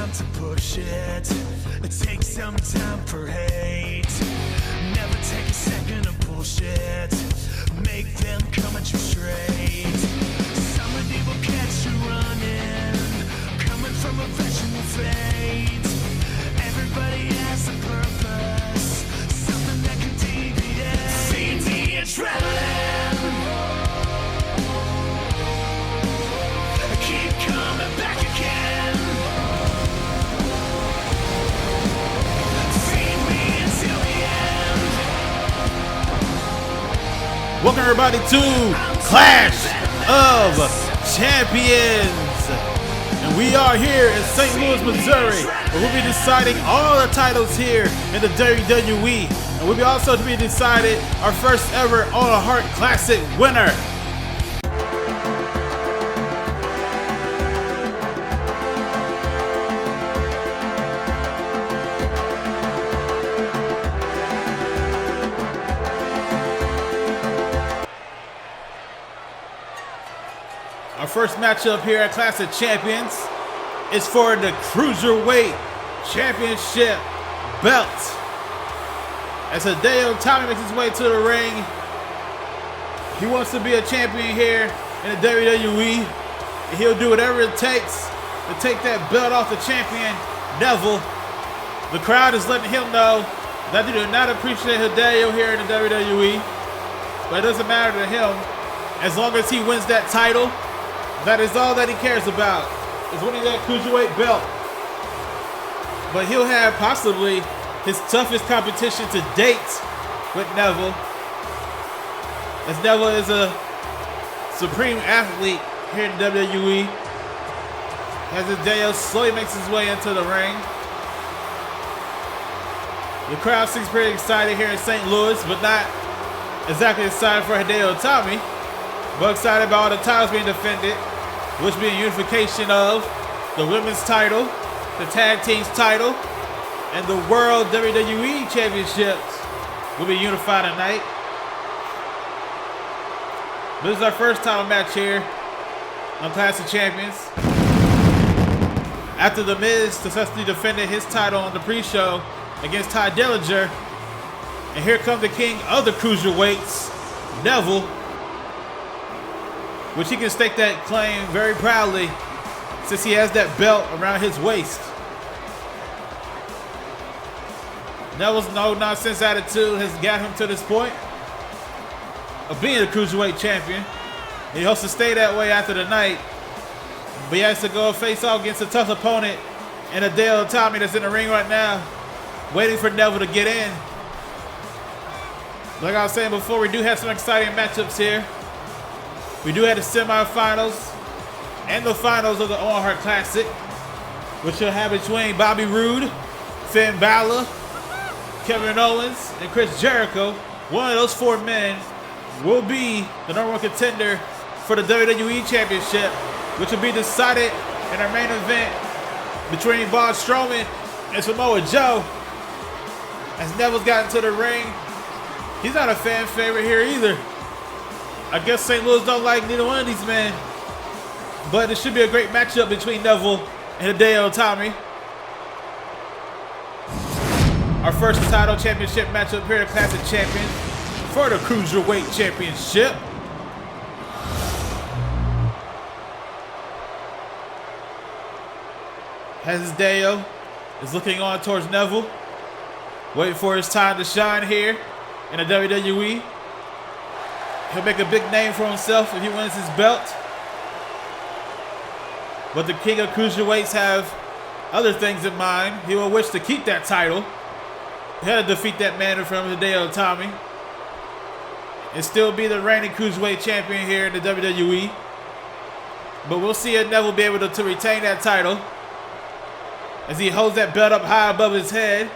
To push it takes some time for hate. Never take a second of bullshit. Make them come at you straight. Somebody will catch you running, coming from a vegetable fate. Everybody has a purpose, something that can deviate. Feed the adrenaline. Keep coming back again. Welcome everybody to Clash of Champions, and we are here in St. Louis, Missouri, where we'll be deciding all the titles here in the WWE, and we'll be also to be decided our first ever Owen Hart Classic winner. Our first matchup here at Clash of Champions is for the Cruiserweight Championship belt. As Hideo Itami makes his way to the ring, he wants to be a champion here in the WWE, and he'll do whatever it takes to take that belt off the champion, Neville. The crowd is letting him know that they do not appreciate Hideo here in the WWE, but it doesn't matter to him. As long as he wins that title, that is all that he cares about, is winning that Cruiserweight belt. But he'll have possibly his toughest competition to date with Neville, as Neville is a supreme athlete here in WWE. As Hideo slowly makes his way into the ring. The crowd seems pretty excited here in St. Louis, but not exactly excited for Hideo Itami. But excited about all the titles being defended, which being unification of the women's title, the tag team's title, and the World WWE Championships will be unified tonight. This is our first title match here on Clash of Champions. After The Miz successfully defended his title on the pre-show against Ty Dillinger, and here comes the king of the Cruiserweights, Neville, which he can stake that claim very proudly since he has that belt around his waist. Neville's no-nonsense attitude has got him to this point of being a Cruiserweight champion. He hopes to stay that way after the night, but he has to go face off against a tough opponent and Hideo Itami that's in the ring right now, waiting for Neville to get in. Like I was saying before, we do have some exciting matchups here. We do have the semifinals and the finals of the Owen Hart Classic, which will have between Bobby Roode, Finn Balor, Kevin Owens, and Chris Jericho. One of those four men will be the number one contender for the WWE Championship, which will be decided in our main event between Braun Strowman and Samoa Joe. As Neville's gotten to the ring, he's not a fan favorite here either. I guess St. Louis don't like neither one of these men, but it should be a great matchup between Neville and Hideo Itami. Our first title championship matchup here at Clash of Champions for the Cruiserweight Championship. As Hideo is looking on towards Neville, waiting for his time to shine here in the WWE. He'll make a big name for himself if he wins his belt. But the king of cruiserweights have other things in mind. He will wish to keep that title. He had to defeat that man from Hideo Itami and still be the reigning cruiserweight champion here in the WWE. But we'll see if Neville will be able to retain that title as he holds that belt up high above his head.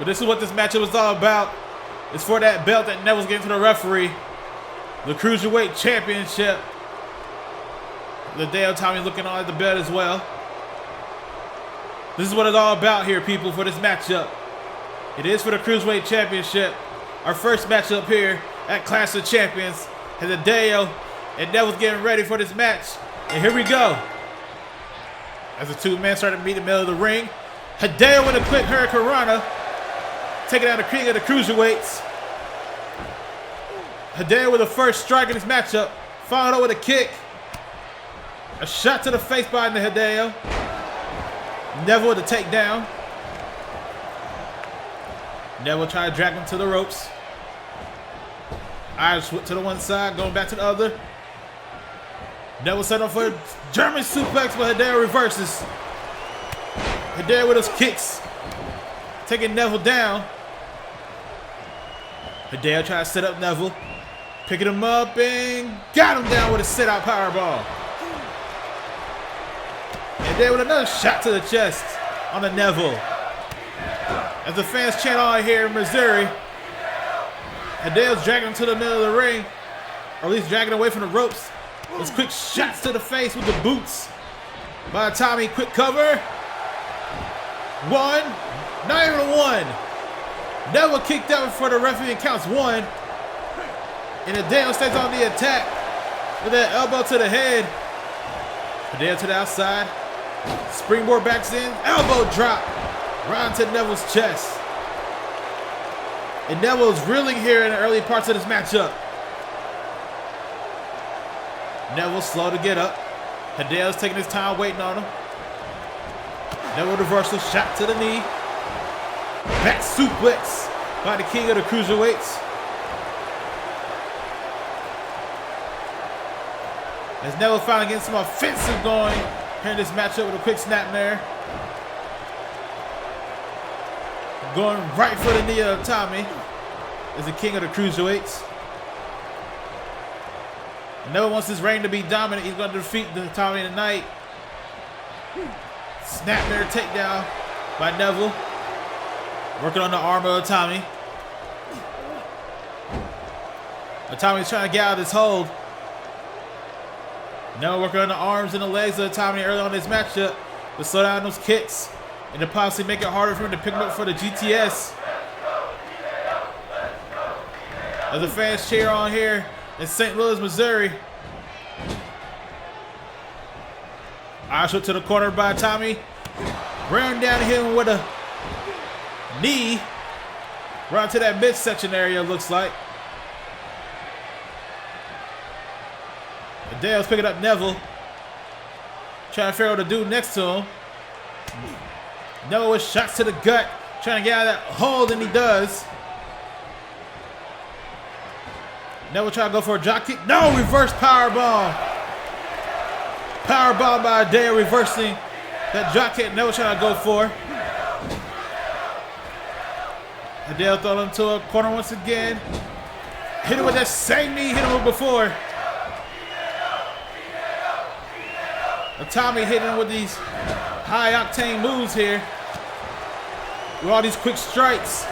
But this is what this matchup was all about. It's for that belt that Neville's getting to the referee. The Cruiserweight Championship. The Hideo Itami looking on at the belt as well. This is what it's all about here, people, for this matchup. It is for the Cruiserweight Championship. Our first matchup here at Clash of Champions. And Hideo and Neville's getting ready for this match. And here we go. As the two men start to meet in the middle of the ring. Hideo with a quick hurricanrana. Taking out the king of the Cruiserweights. Hideo with the first strike in this matchup. Followed up with a kick. A shot to the face by the Hideo. Neville with a takedown. Neville trying to drag him to the ropes. Irish whip to the one side, going back to the other. Neville set up for a German suplex, but Hideo reverses. Hideo with his kicks. Taking Neville down. Hideo trying to set up Neville. Picking him up and got him down with a sit-out powerball. Hideo with another shot to the chest on the Neville. As the fans chant on here in Missouri, Hideo's dragging him to the middle of the ring, or at least dragging away from the ropes. Those quick shots to the face with the boots by Itami. Quick cover. One. Not even a one. Neville kicked out before the referee and counts one. And Hideo stays on the attack with that elbow to the head. Hideo to the outside. Springboard backs in. Elbow drop. Right into Neville's chest. And Neville's reeling here in the early parts of this matchup. Neville's slow to get up. Hideo's taking his time waiting on him. Neville reversal, shot to the knee. Back suplex by the king of the Cruiserweights. As Neville finally getting some offensive going here in this matchup with a quick snap there. Going right for the knee of Itami is the king of the Cruiserweights. Neville wants his reign to be dominant. He's going to defeat the Itami tonight. Snap there, takedown by Neville. Working on the arm of Itami. Itami's trying to get out of this hold. Neville working on the arms and the legs of Itami early on this matchup to slow down those kicks and to possibly make it harder for him to pick him up for the GTS. As the fans cheer on here in St. Louis, Missouri. Irish whip to the corner by Itami. Braun down to him with a knee. Right to that midsection area, looks like. Hideo's picking up Neville. Trying to figure out what to do next to him. Neville with shots to the gut. Trying to get out of that hold, and he does. Neville trying to go for a drop kick. No, reverse powerbomb. Powerbomb by Hideo, reversing that drop kick Neville trying to go for. Hideo throwing him to a corner once again. Hit him with that same knee hit him with before. Itami hitting him with these high octane moves here. With all these quick strikes.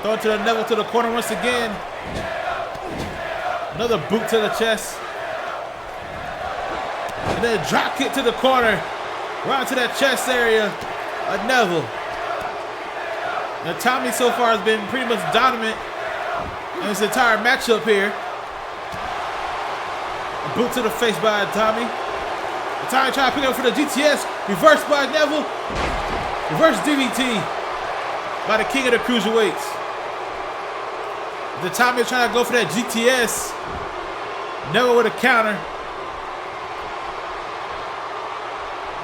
Throwing to the Neville to the corner once again. Another boot to the chest. And then a drop kick to the corner. Right to that chest area of Neville. Now Itami so far has been pretty much dominant in this entire matchup here. A boot to the face by Itami. Itami trying to pick up for the GTS. Reversed by Neville. Reverse DVT by the king of the Cruiserweights. Itami is trying to go for that GTS. Neville with a counter.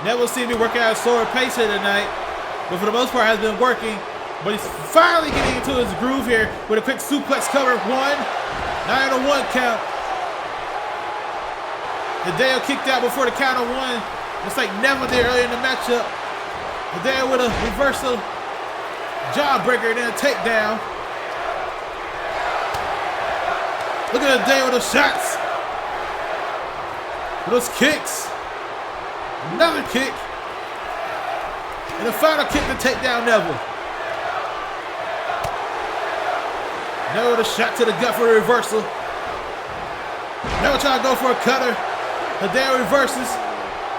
Neville seems to be working at a slower pace here tonight, but for the most part has been working. But he's finally getting into his groove here with a quick suplex cover. One. Not even a one count. Hideo kicked out before the count of one. Looks like Neville did earlier in the matchup. Hideo with a reversal jawbreaker and then a takedown. Look at Hideo with those shots. With those kicks. Another kick. And the final kick to take down Neville. Neville with a shot to the gut for a reversal. Neville trying to go for a cutter. Hideo reverses.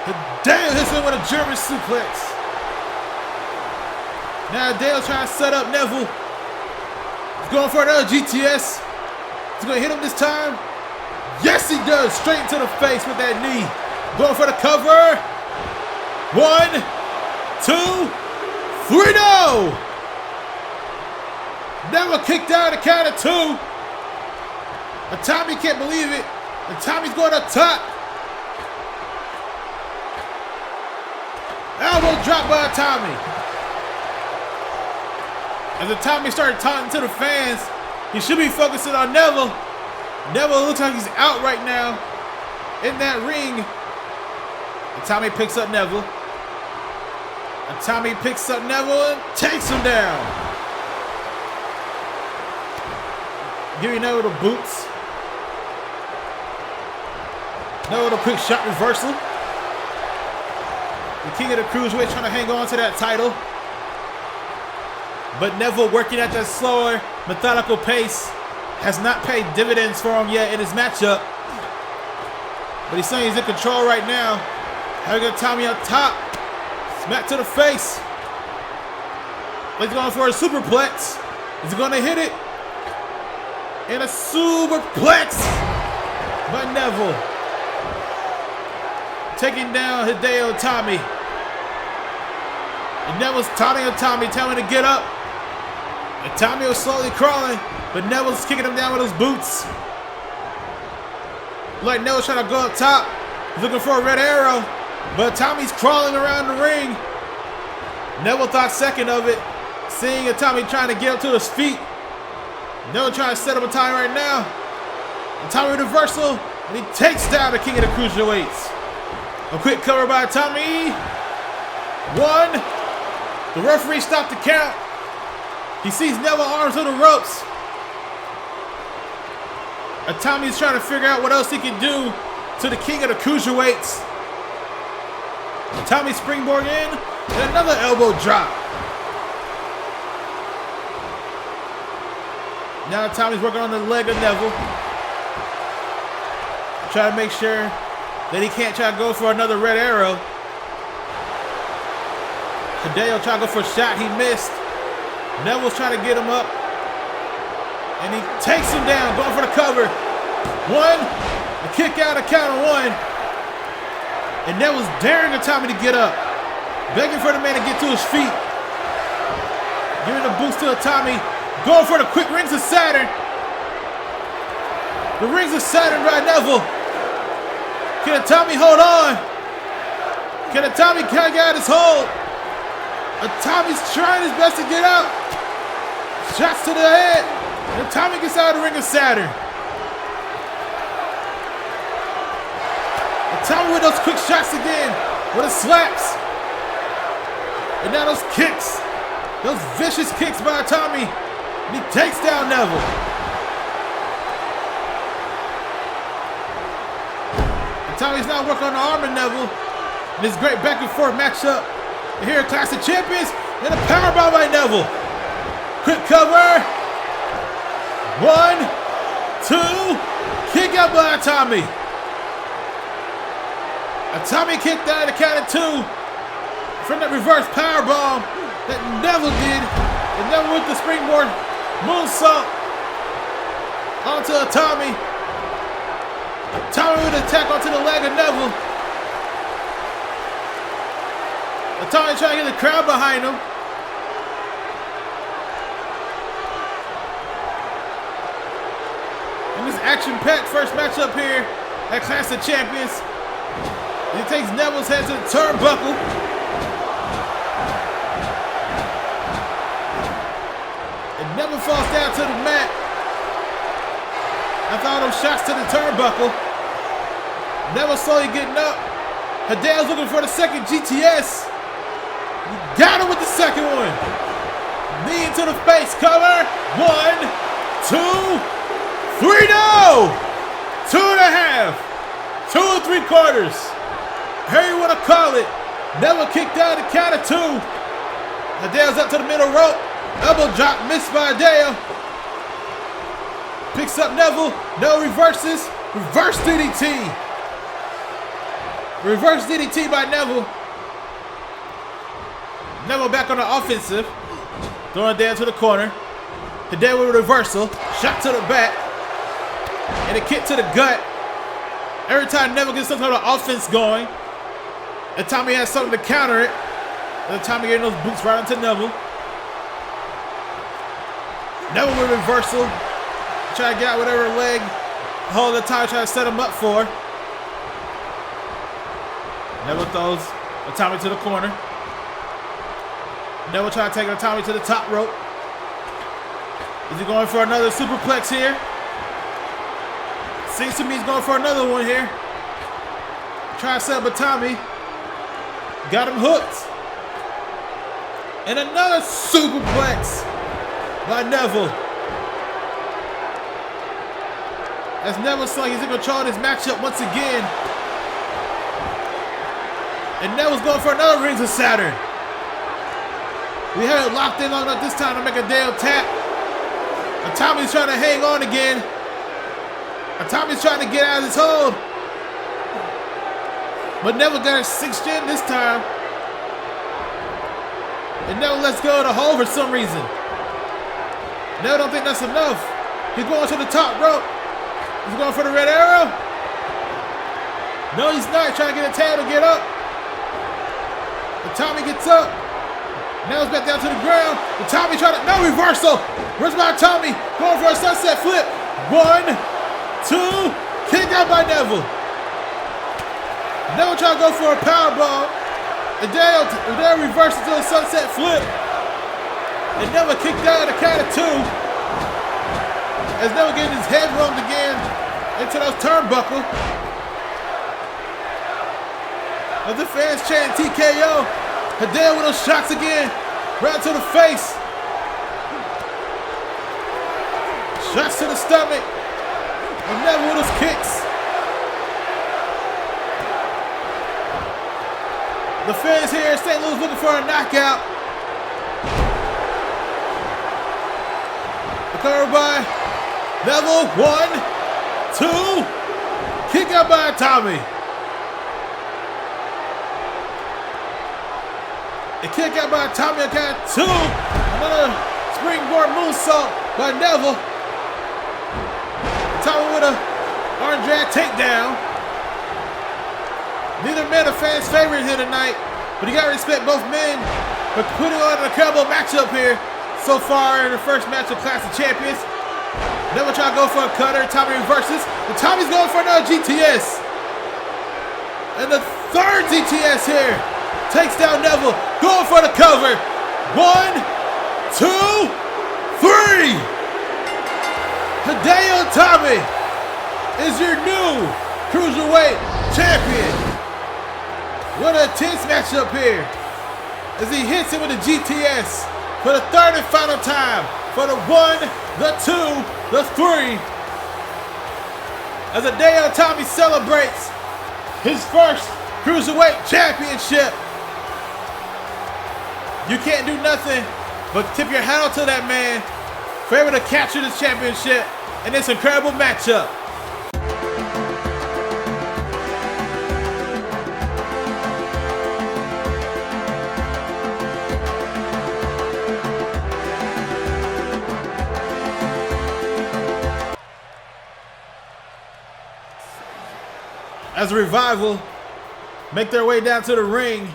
Hideo hits him with a German suplex. Now Hideo's trying to set up Neville. He's going for another GTS. He's going to hit him this time. Yes, he does. Straight into the face with that knee. Going for the cover. 1, 2, 3, no! Neville kicked out of the count of 2. Itami can't believe it. Itami's going up top. Elbow drop by Itami. As Itami started taunting to the fans, he should be focusing on Neville. Neville looks like he's out right now in that ring. Itami picks up Neville. Itami picks up Neville and takes him down. Giving Neville the boots. Neville the quick shot reversal. The King of the Cruiserweight trying to hang on to that title. But Neville, working at that slower, methodical pace, has not paid dividends for him yet in his matchup. But he's saying he's in control right now. Having Itami up top. Smack to the face. He's going for a superplex. Is he going to hit it? And a superplex by Neville. Taking down Hideo Itami. And Neville's taunting Itami, telling him to get up. Itami was slowly crawling, but Neville's kicking him down with his boots. Like Neville's trying to go up top. He's looking for a red arrow, but Itami's crawling around the ring. Neville thought second of it, seeing Itami trying to get up to his feet. Neville trying to set up Itami right now. Itami reversal, and he takes down the King of the Cruiserweights. A quick cover by Itami. 1. The referee stopped the count. He sees Neville arms to the ropes. Itami's trying to figure out what else he can do to the King of the Cruiserweights. Itami springboard in, and another elbow drop. Now Itami's working on the leg of Neville. Trying to make sure that he can't try to go for another red arrow. Hideo trying to go for a shot, he missed. Neville's trying to get him up. And he takes him down, going for the cover. 1, a kick out, a count of 1. And Neville's daring Itami to get up. Begging for the man to get to his feet. Giving the boost to Itami. Going for the quick rings of Saturn. The rings of Saturn by Neville. Can Itami hold on? Can Itami get out his hold? Itami's trying his best to get out. Shots to the head. And Itami gets out of the ring of Saturn. Itami with those quick shots again. With the slaps. And now those kicks. Those vicious kicks by Itami. And he takes down Neville. Itami's now working on the arm of Neville. In this great back and forth matchup. And here at Clash of Champions. And a powerbomb by Neville. Quick cover. 1, 2. Kick out by Itami. Itami kicked out at the count of 2. From that reverse powerbomb that Neville did. And Neville with the springboard moonsault onto Itami. Itami with an attack onto the leg of Neville. Itami trying to get the crowd behind him. In this action-packed first matchup here at Clash of Champions, he takes Neville's head to the turnbuckle. And Neville falls down to the mat. After all those shots to the turnbuckle. Neville slowly getting up. Hideo's looking for the second GTS. He got him with the second one. Knee into the face cover. 1, 2, 3, no! 2.5. 2 3/4. However you want to call it. Neville kicked out the count of 2. Hideo's up to the middle rope. Elbow drop missed by Hideo. Picks up Neville. No, reverses. Reverse DDT. Reverse DDT by Neville. Neville back on the offensive. Throwing down to the corner. Hideo with a reversal. Shot to the back. And a kick to the gut. Every time Neville gets some sort of offense going, Itami has something to counter it. And Itami getting those boots right into Neville. Neville with a reversal. Try to get out whatever leg hold the Itami try to set him up for. Neville throws Itami to the corner. Neville trying to take Itami to the top rope. Is he going for another superplex here? Seems to me he's going for another one here. Try to set up Itami. Got him hooked. And another superplex by Neville. As Neville looks like he's in control of this matchup once again. And Neville's going for another Rings of Saturn. We have it locked in long enough this time to make a damn tap. Itami's trying to hang on again. Itami's trying to get out of his hold. But Neville got a 6th gen this time. And Neville lets go of the hold for some reason. Neville don't think that's enough. He's going to the top rope. He's going for the red arrow. No, he's not. Trying to get a tail to get up. Itami gets up. Neville's back down to the ground. Itami trying to, no reversal. Where's my Itami? Going for a sunset flip. 1, 2, kick out by Neville. Neville trying to go for a powerbomb. And Hideo reverses to a sunset flip. And Neville kicked out at the count of 2. As Neville getting his head rolled again into those turnbuckle. As the fans chanting TKO. Hideo with those shots again. Right to the face. Shots to the stomach. And Neville with those kicks. The fans here in St. Louis looking for a knockout. Covered by Neville. 1, 2. Kick out by Itami. A kick out by Itami on count 2. Another springboard moonsault by Neville. Itami with a arm drag takedown. Neither man a fan's favorite here tonight, but you gotta respect both men for putting on an incredible matchup here so far in the first match of Clash of Champions. Neville trying to go for a cutter. Itami reverses. And Tommy's going for another GTS. And the 3rd GTS here takes down Neville. Going for the cover. 1, 2, 3. Hideo Itami is your new Cruiserweight Champion. What an intense matchup here. As he hits it with a GTS for the 3rd and final time. For the 1, the 2, the 3. As Hideo Itami celebrates his first Cruiserweight Championship. You can't do nothing but tip your hat out to that man for able to capture this championship in this incredible matchup. As a Revival make their way down to the ring,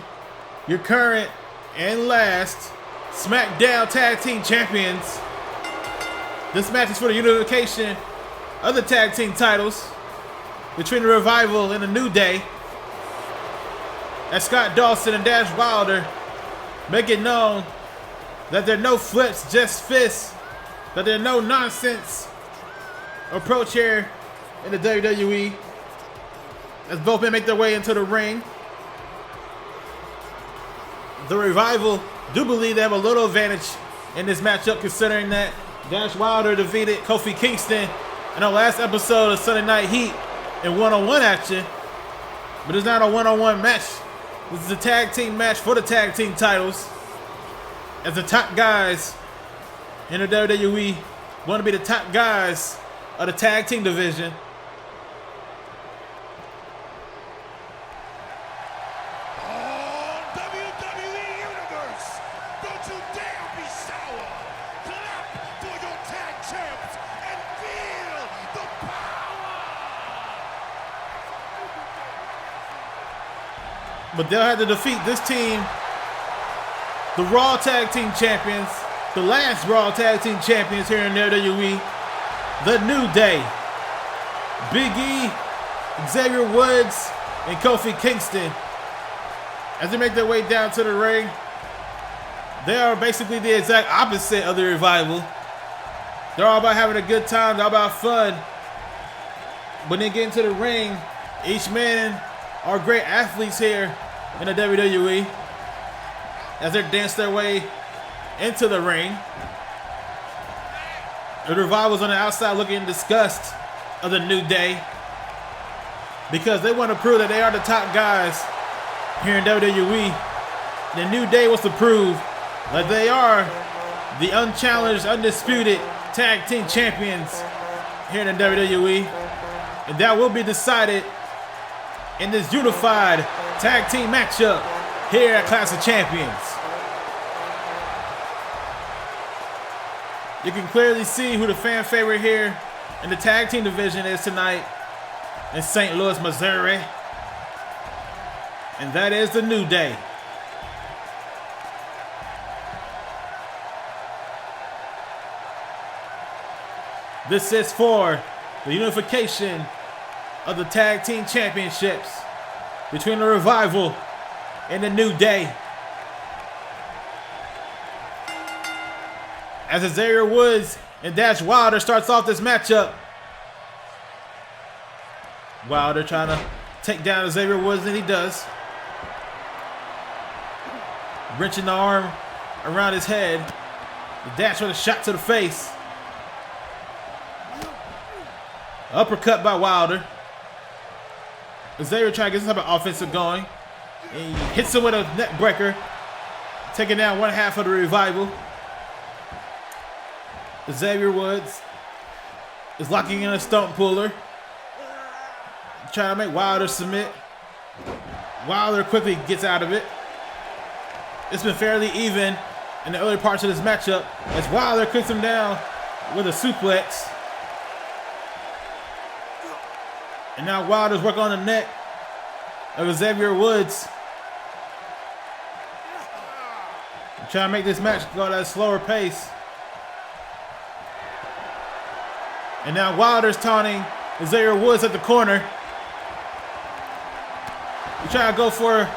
your current and last SmackDown Tag Team Champions. This match is for the unification of the tag team titles between the Revival and the New Day. As Scott Dawson and Dash Wilder make it known that there are no flips, just fists, that there's no nonsense approach here in the WWE. As both men make their way into the ring, the Revival do believe they have a little advantage in this matchup, considering that Dash Wilder defeated Kofi Kingston in our last episode of Sunday Night Heat in one-on-one action. But it's not a one-on-one match. This is a tag team match for the tag team titles. As the top guys in the WWE want to be the top guys of the tag team division. WWE Universe, don't you dare be sour. Clap for your tag champs and feel the power. But they'll have to defeat this team, the Raw Tag Team Champions, the last Raw Tag Team Champions here in WWE, The New Day, Big E, Xavier Woods, and Kofi Kingston. As they make their way down to the ring, they are basically the exact opposite of the Revival. They're all about having a good time, they're all about fun. When they get into the ring, each man are great athletes here in the WWE as they dance their way into the ring. The Revival's on the outside looking in disgust of the New Day because they want to prove that they are the top guys here in WWE. The New Day wants to prove that they are the unchallenged, undisputed tag team champions here in the WWE. And that will be decided in this unified tag team matchup here at Clash of Champions. You can clearly see who the fan favorite here in the tag team division is tonight in St. Louis, Missouri. And that is the New Day. This is for the unification of the tag team championships between the Revival and the New Day. As Xavier Woods and Dash Wilder starts off this matchup. Wilder trying to take down Xavier Woods, and he does. Wrenching the arm around his head. The Dash with a shot to the face. Uppercut by Wilder. Xavier trying to get some type of offensive going. And he hits him with a neck breaker, taking down one half of the Revival. Xavier Woods is locking in a stump puller, trying to make Wilder submit. Wilder quickly gets out of it. It's been fairly even in the early parts of this matchup as Wilder kicks him down with a suplex. And now Wilder's working on the neck of Xavier Woods, trying to make this match go at a slower pace. And now Wilder's taunting Xavier Woods at the corner. He's trying to go for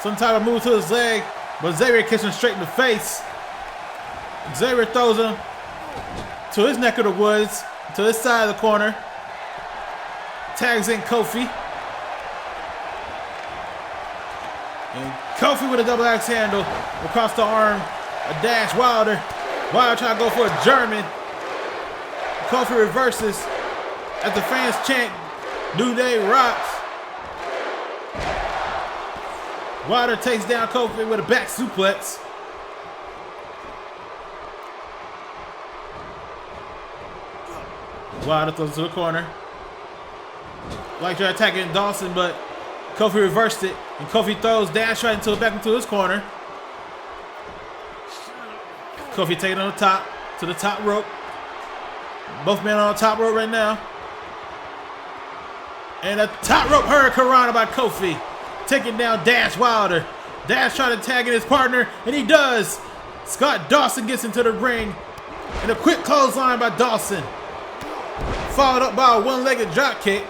some type of move to his leg, but Xavier kicks him straight in the face. Xavier throws him to his neck of the woods, to his side of the corner. Tags in Kofi. And Kofi with a double axe handle across the arm. A dash Wilder. Wilder trying to go for a German. Kofi reverses as the fans chant, New Day rocks. Wilder takes down Kofi with a back suplex. Wilder throws to the corner. Like they're attacking Dawson, but Kofi reversed it. And Kofi throws Dash right back into his corner. Kofi taking on the top, to the top rope. Both men on the top rope right now. And a top rope hurricanrana by Kofi. Taking down Dash Wilder. Dash trying to tag in his partner, and he does. Scott Dawson gets into the ring. And a quick clothesline by Dawson. Followed up by a one-legged drop kick.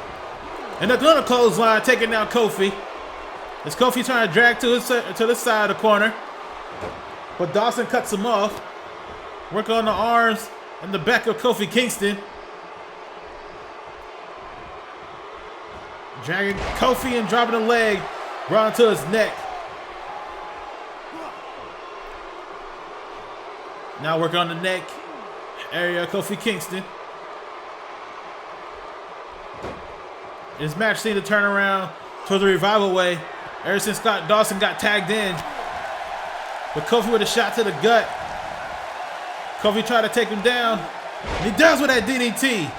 And another clothesline taking down Kofi. As Kofi trying to drag to the side of the corner. But Dawson cuts him off. Work on the arms and the back of Kofi Kingston. Dragging Kofi and dropping a leg right onto his neck. Now work on the neck area of Kofi Kingston. This match seemed to turn around toward the Revival way ever since Scott Dawson got tagged in. But Kofi with a shot to the gut. Kofi tried to take him down. And he does with that DDT.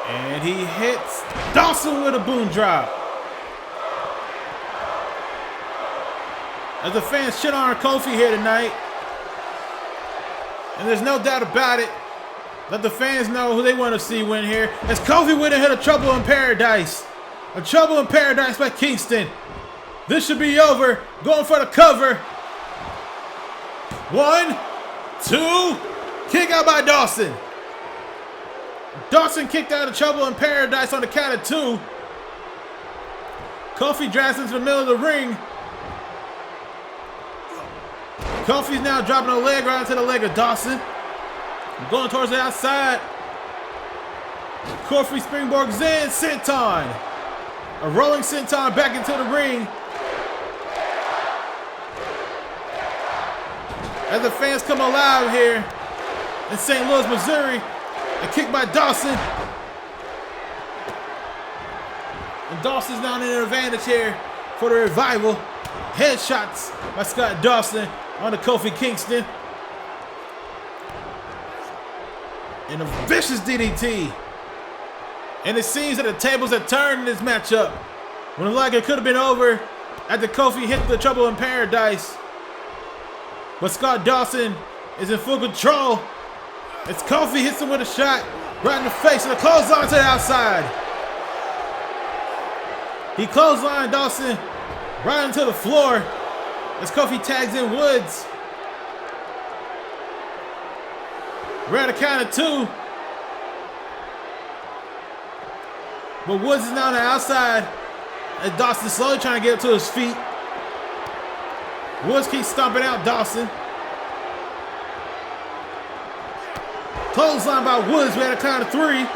And he hits Dawson with a boom drop. As the fans shit on Kofi here tonight. And there's no doubt about it. Let the fans know who they want to see win here. As Kofi went and hit a Trouble in Paradise. A Trouble in Paradise by Kingston. This should be over. Going for the cover. 1, 2. Kick out by Dawson. Dawson kicked out of Trouble in Paradise on the count of 2. Kofi drags into the middle of the ring. Kofi's now dropping a leg right into the leg of Dawson. Going towards the outside. Kofi springboards in. Senton. A rolling senton back into the ring. As the fans come alive here in St. Louis, Missouri. A kick by Dawson. And Dawson's now in an advantage here for the revival. Headshots by Scott Dawson on the Kofi Kingston. And a vicious DDT. And it seems that the tables have turned in this matchup. When like it could have been over after Kofi hit the Trouble in Paradise. But Scott Dawson is in full control. As Kofi hits him with a shot right in the face and a clothesline to the outside. He clotheslined Dawson right into the floor as Kofi tags in Woods. We're at a count of 2. But Woods is now on the outside as Dawson's slowly trying to get up to his feet. Woods keeps stomping out Dawson. Clothesline by Woods. We had a count of 3.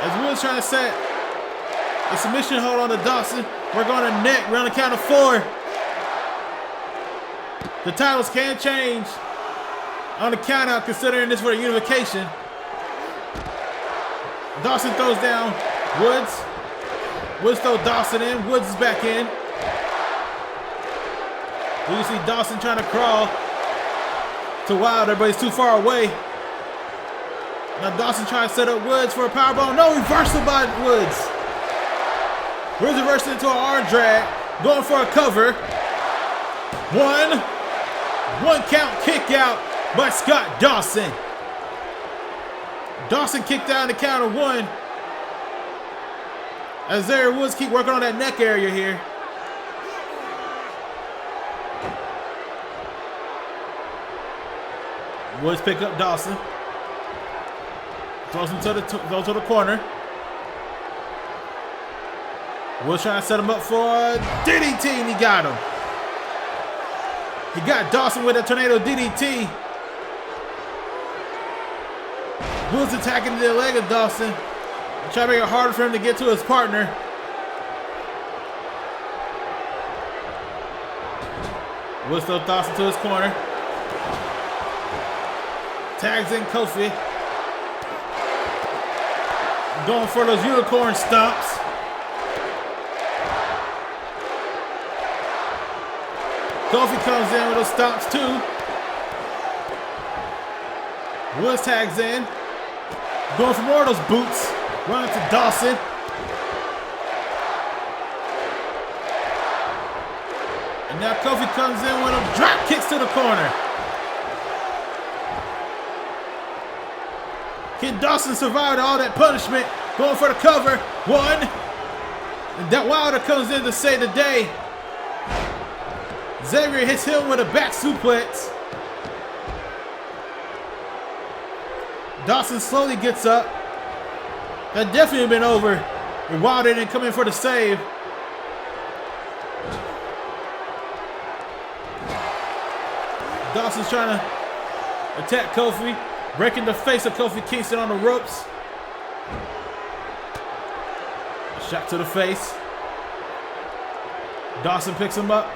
As Woods trying to set a submission hold on to Dawson. We're going to neck. We're on the count of 4. The titles can change on the count out considering this for a unification. Dawson throws down Woods. Woods throws Dawson in. Woods is back in. You can see Dawson trying to crawl to Wilder, but he's too far away. Now Dawson trying to set up Woods for a powerbomb. No, reversal by Woods. Woods reversing into an arm drag. Going for a cover. 1 count kick out by Scott Dawson. Dawson kicked out on the count of 1. As there Woods keep working on that neck area here. Woods pick up Dawson. Throws him to the corner. Woods trying to set him up for a DDT and he got him. He got Dawson with a tornado DDT. Woods attacking the leg of Dawson. Trying to make it harder for him to get to his partner. Woods throws Dawson to his corner. Tags in Kofi. Going for those unicorn stomps. Kofi comes in with those stomps too. Woods tags in. Going for more of those boots. Running to Dawson. And now Kofi comes in with them drop kicks to the corner. Can Dawson survive all that punishment? Going for the cover. 1. And that Wilder comes in to save the day. Xavier hits him with a back suplex. Dawson slowly gets up. That definitely been over. And Wilder didn't come in for the save. Dawson's trying to attack Kofi. Breaking the face of Kofi Kingston on the ropes. Shot to the face. Dawson picks him up.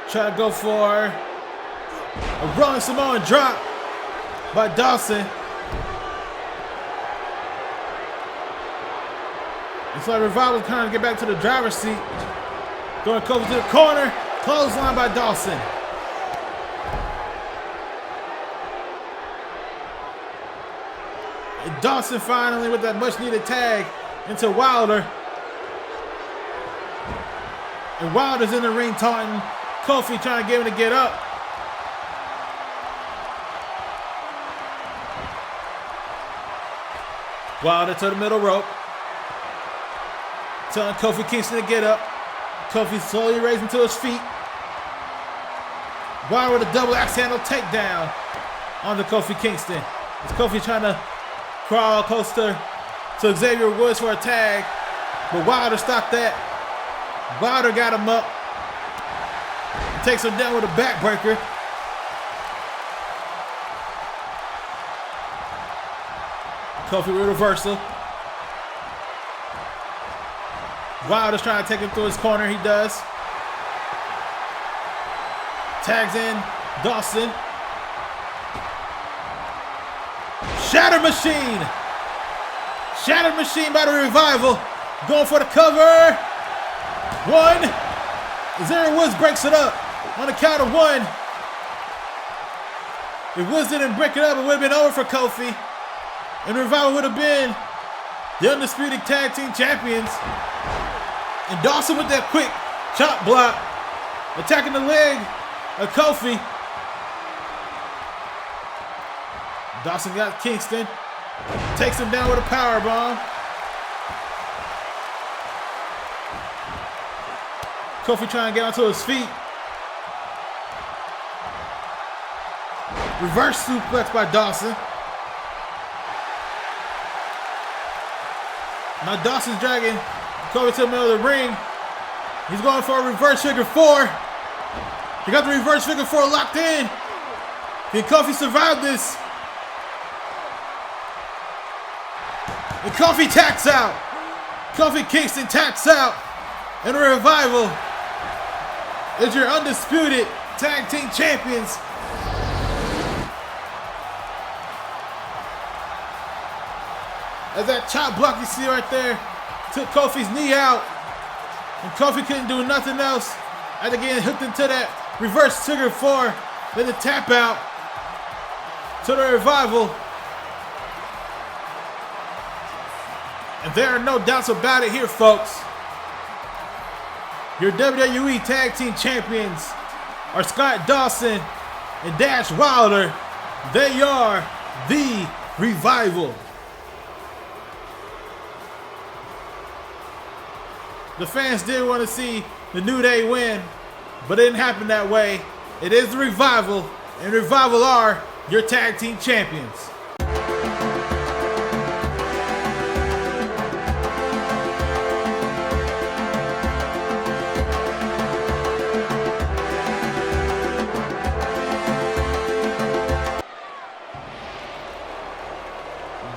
Try to go for a rolling Samoan drop by Dawson. It's like Revival trying to get back to the driver's seat. Throwing Kofi to the corner. Clothesline by Dawson. And Dawson finally with that much needed tag into Wilder. And Wilder's in the ring taunting Kofi, trying to get him to get up. Wilder to the middle rope. Telling Kofi Kingston to get up. Kofi slowly raising to his feet. Wilder with a double axe handle takedown onto Kofi Kingston. As Kofi trying to crawl closer to Xavier Woods for a tag. But Wilder stopped that. Wilder got him up. Takes him down with a backbreaker. Kofi with a reversal. Wilder's trying to take him through his corner. He does. Tags in Dawson. Shatter Machine. Shatter Machine by the Revival. Going for the cover. One. Xavier Woods breaks it up on the count of one. If Woods didn't break it up, it would have been over for Kofi. And Revival would have been the undisputed tag team champions. And Dawson with that quick chop block, attacking the leg of Kofi. Dawson got Kingston, takes him down with a powerbomb. Kofi trying to get onto his feet. Reverse suplex by Dawson. Now Dawson's dragging Kofi to the middle of the ring. He's going for a reverse figure four. He got the reverse figure four locked in. Can Kofi survive this? And Kofi taps out. Kofi Kingston taps out. And the Revival is your undisputed tag team champions. As that chop block you see right there took Kofi's knee out. And Kofi couldn't do nothing else after getting hooked into that reverse figure four. Then the tap out to the Revival. And there are no doubts about it here, folks. Your WWE Tag Team Champions are Scott Dawson and Dash Wilder. They are the Revival. The fans did want to see the New Day win, but it didn't happen that way. It is the Revival, and Revival are your tag team champions.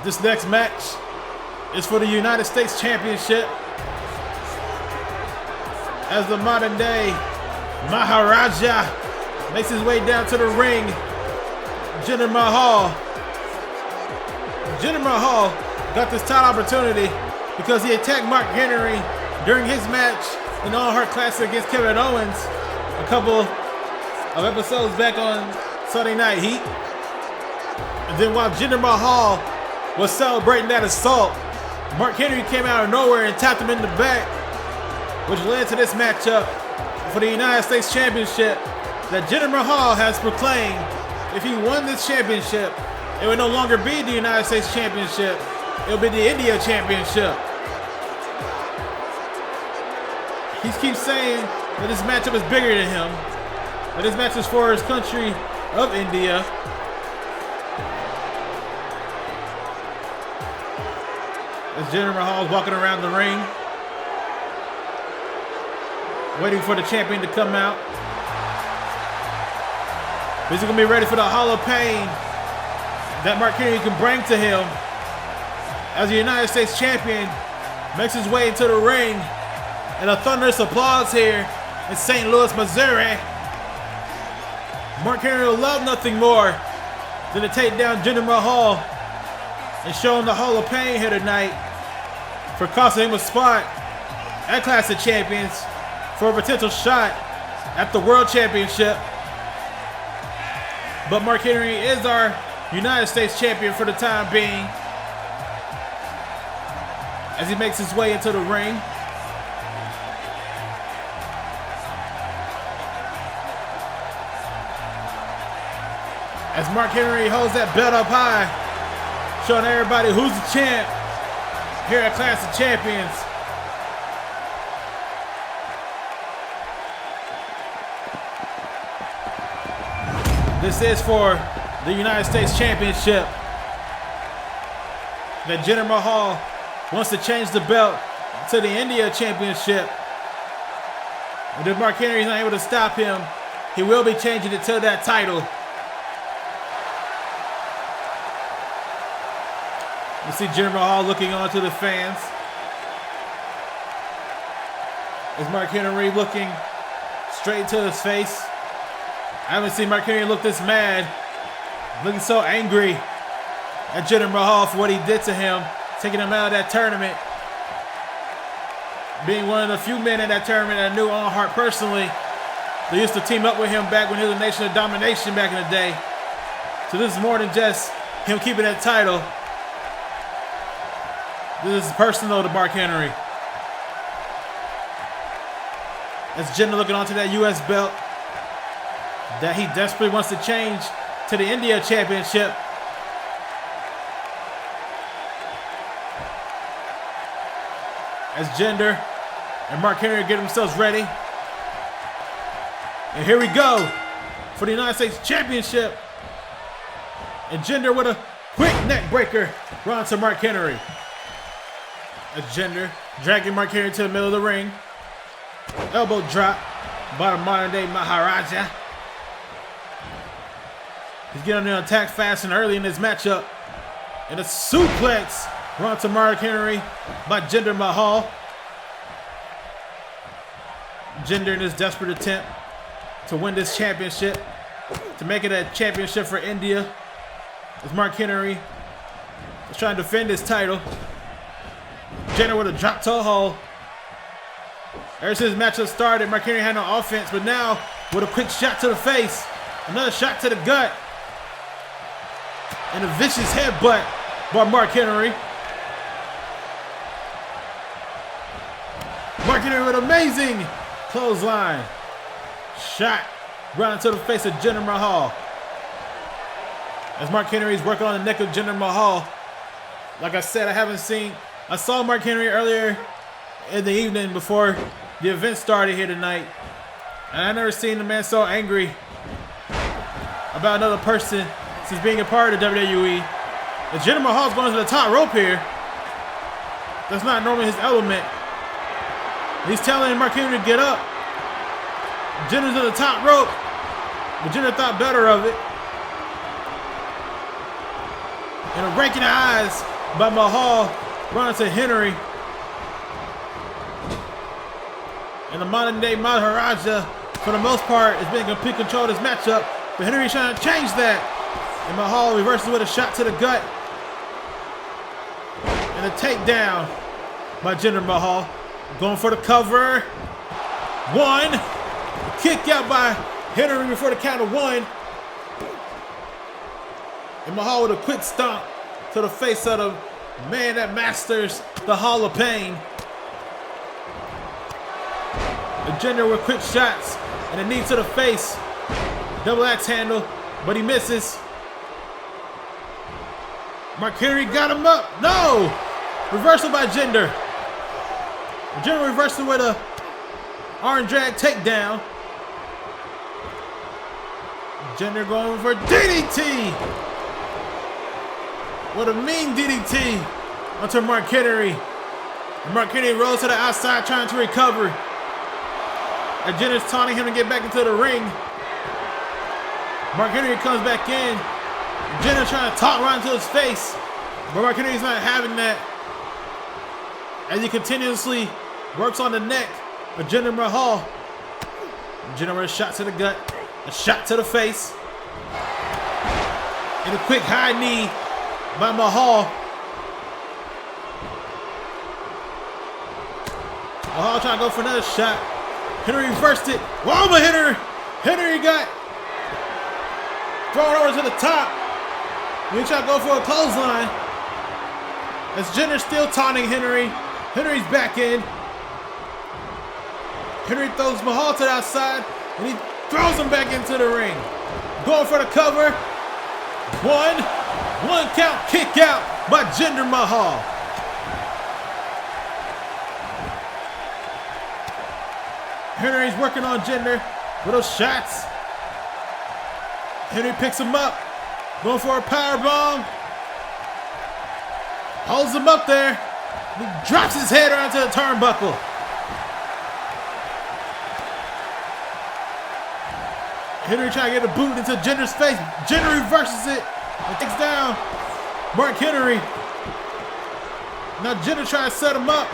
This next match is for the United States Championship. As the modern day Maharaja makes his way down to the ring, Jinder Mahal. Jinder Mahal got this title opportunity because he attacked Mark Henry during his match in the Owen Hart Classic against Kevin Owens a couple of episodes back on Sunday Night Heat. And then while Jinder Mahal was celebrating that assault, Mark Henry came out of nowhere and tapped him in the back, which led to this matchup for the United States Championship that Jinder Mahal has proclaimed if he won this championship, it would no longer be the United States Championship, it would be the India Championship. He keeps saying that this matchup is bigger than him, that this match is for his country of India. As Jinder Mahal is walking around the ring, waiting for the champion to come out. He's going to be ready for the Hall of Pain that Mark Henry can bring to him as the United States champion makes his way into the ring. And a thunderous applause here in St. Louis, Missouri. Mark Henry will love nothing more than to take down Jinder Mahal and show him the Hall of Pain here tonight for costing him a spot at Clash of Champions for a potential shot at the World Championship. But Mark Henry is our United States champion for the time being. as he makes his way into the ring. As Mark Henry holds that belt up high, showing everybody who's the champ here at Clash of Champions. This is for the United States Championship. That Jinder Mahal wants to change the belt to the India Championship. And if Mark Henry is not able to stop him, he will be changing it to that title. You see Jinder Mahal looking on to the fans. Is Mark Henry looking straight into his face? I haven't seen Mark Henry look this mad, looking so angry at Jinder Mahal for what he did to him, taking him out of that tournament. Being one of the few men in that tournament that knew Owen Hart personally. They used to team up with him back when he was a Nation of Domination back in the day. So this is more than just him keeping that title. This is personal to Mark Henry. As Jinder looking onto that U.S. belt that he desperately wants to change to the India Championship. As Jinder and Mark Henry get themselves ready. And here we go for the United States Championship. And Jinder with a quick neck breaker runs to Mark Henry. As Jinder dragging Mark Henry to the middle of the ring. Elbow drop by the modern day Maharaja. He's getting on the attack fast and early in this matchup. And a suplex run to Mark Henry by Jinder Mahal. Jinder in his desperate attempt to win this championship, to make it a championship for India. As Mark Henry is trying to defend his title. Jinder with a drop toe hold. Ever since the matchup started, Mark Henry had no offense, but now with a quick shot to the face, another shot to the gut, and a vicious headbutt by Mark Henry. Mark Henry with amazing clothesline shot right into the face of Jinder Mahal. As Mark Henry is working on the neck of Jinder Mahal. Like I said, I saw Mark Henry earlier in the evening before the event started here tonight. And I never seen the man so angry about another person since being a part of the WWE. As Jinder Mahal's going to the top rope here. That's not normally his element. He's telling Mark Henry to get up. Jinder's on the top rope, but Jinder thought better of it. And a rake in the eyes by Mahal running to Henry. And the modern day Maharaja, for the most part, is being in complete control of this matchup. But Henry's trying to change that. And Mahal reverses with a shot to the gut. And a takedown by Jinder Mahal. Going for the cover. One. Kick out by Henry before the count of one. And Mahal with a quick stomp to the face of the man that masters the Hall of Pain. And Jinder with quick shots and a knee to the face. Double axe handle, but he misses. Mark Henry got him up. No! Reversal by Jinder. Jinder reversal with a arm drag takedown. Jinder going for DDT. What a mean DDT onto Mark Henry. And Mark Henry rolls to the outside trying to recover. And Jinder's taunting him to get back into the ring. Mark Henry comes back in. Jinder trying to taunt right into his face. But Mark Henry's not having that. As he continuously works on the neck of Jinder Mahal. Jinder with a shot to the gut. A shot to the face. And a quick high knee by Mahal. Mahal trying to go for another shot. Henry reversed it. Whoa, but Henry got thrown over to the top. He tried to go for a clothesline. As Jinder still taunting Henry. Henry's back in. Henry throws Mahal to the outside, and he throws him back into the ring. Going for the cover. One count kick out by Jinder Mahal. Henry's working on Jinder with those shots. Henry picks him up. Going for a powerbomb. Holds him up there. He drops his head around to the turnbuckle. Henry trying to get a boot into Jinder's face. Jinder reverses it and takes down Mark Henry. Now Jinder trying to set him up.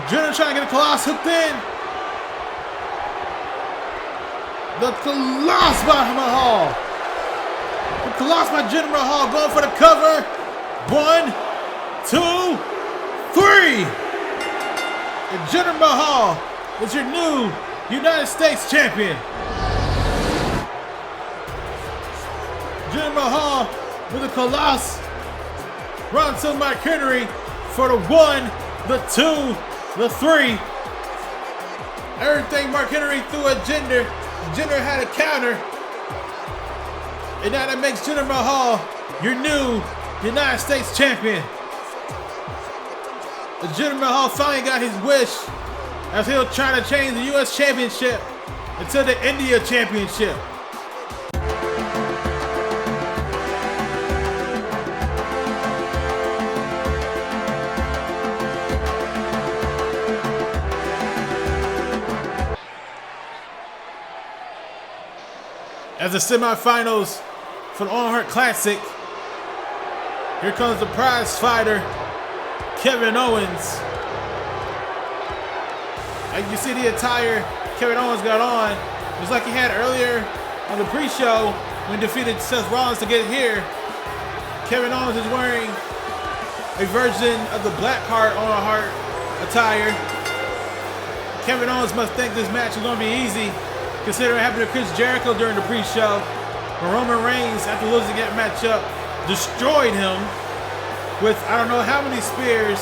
Jinder trying to get a Colossus hooked in. The Colossus by Mahal. The Colossus by Jinder Mahal going for the cover. 1, 2, 3. And Jinder Mahal is your new United States champion. Jinder Mahal with the Colossus. Runs to Mark Henry for the 1, the 2, the 3. Everything Mark Henry threw at Jinder. Jinder had a counter. And now that makes Jinder Mahal your new United States champion. The Jinder Mahal finally got his wish as he'll try to change the US Championship into the India Championship. As the semifinals for the Owen Hart Classic, here comes the prize fighter, Kevin Owens. As you see the attire Kevin Owens got on, just like he had earlier on the pre-show when defeated Seth Rollins to get here. Kevin Owens is wearing a version of the black heart Owen Hart attire. Kevin Owens must think this match is going to be easy, considering what happened to Chris Jericho during the pre-show, when Roman Reigns, after losing that matchup, destroyed him with I don't know how many spears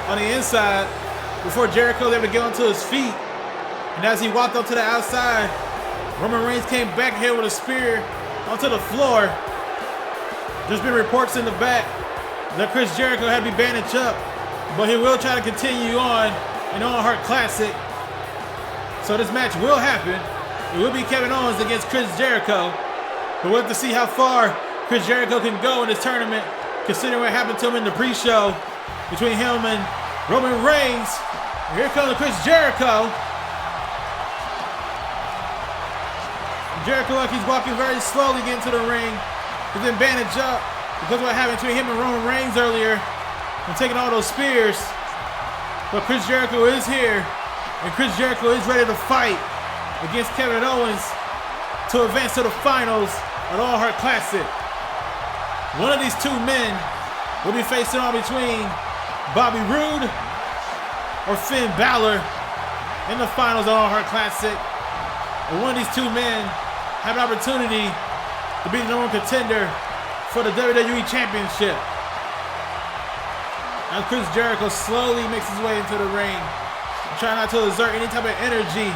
on the inside before Jericho was able to get onto his feet. And as he walked up to the outside, Roman Reigns came back here with a spear onto the floor. There's been reports in the back that Chris Jericho had to be bandaged up, but he will try to continue on in Owen Hart Classic. So this match will happen. It will be Kevin Owens against Chris Jericho. But we'll have to see how far Chris Jericho can go in this tournament, considering what happened to him in the pre-show between him and Roman Reigns. And here comes Chris Jericho. Jericho, like he's walking very slowly getting to the ring. He's been bandaged up because of what happened between him and Roman Reigns earlier and taking all those spears. But Chris Jericho is here, and Chris Jericho is ready to fight against Kevin Owens to advance to the finals at Owen Hart Classic. One of these two men will be facing on between Bobby Roode or Finn Balor in the finals at Owen Hart Classic. And one of these two men have an opportunity to be the number one contender for the WWE Championship. Now Chris Jericho slowly makes his way into the ring, trying not to exert any type of energy.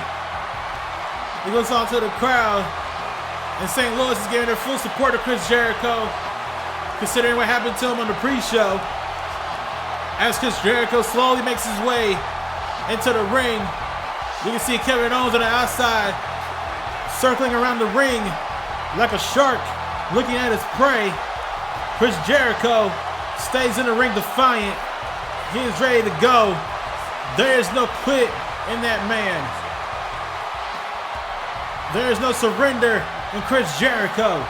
He looks on to the crowd, and St. Louis is giving their full support to Chris Jericho, considering what happened to him on the pre-show. As Chris Jericho slowly makes his way into the ring, you can see Kevin Owens on the outside, circling around the ring like a shark, looking at his prey. Chris Jericho stays in the ring defiant. He is ready to go. There is no quit in that man. There is no surrender in Chris Jericho.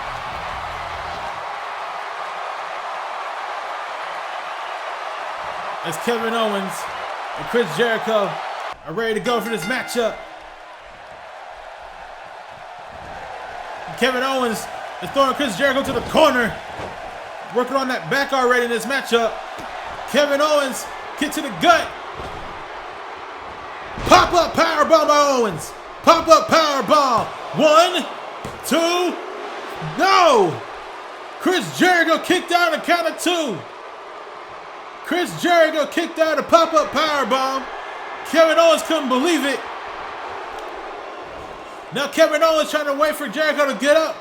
As Kevin Owens and Chris Jericho are ready to go for this matchup. And Kevin Owens is throwing Chris Jericho to the corner, working on that back already in this matchup. Kevin Owens kick to the gut. Pop-up powerbomb by Owens. Pop-up powerbomb. 1, 2, no! Chris Jericho kicked out on the count of 2. Chris Jericho kicked out a pop-up powerbomb. Kevin Owens couldn't believe it. Now Kevin Owens trying to wait for Jericho to get up.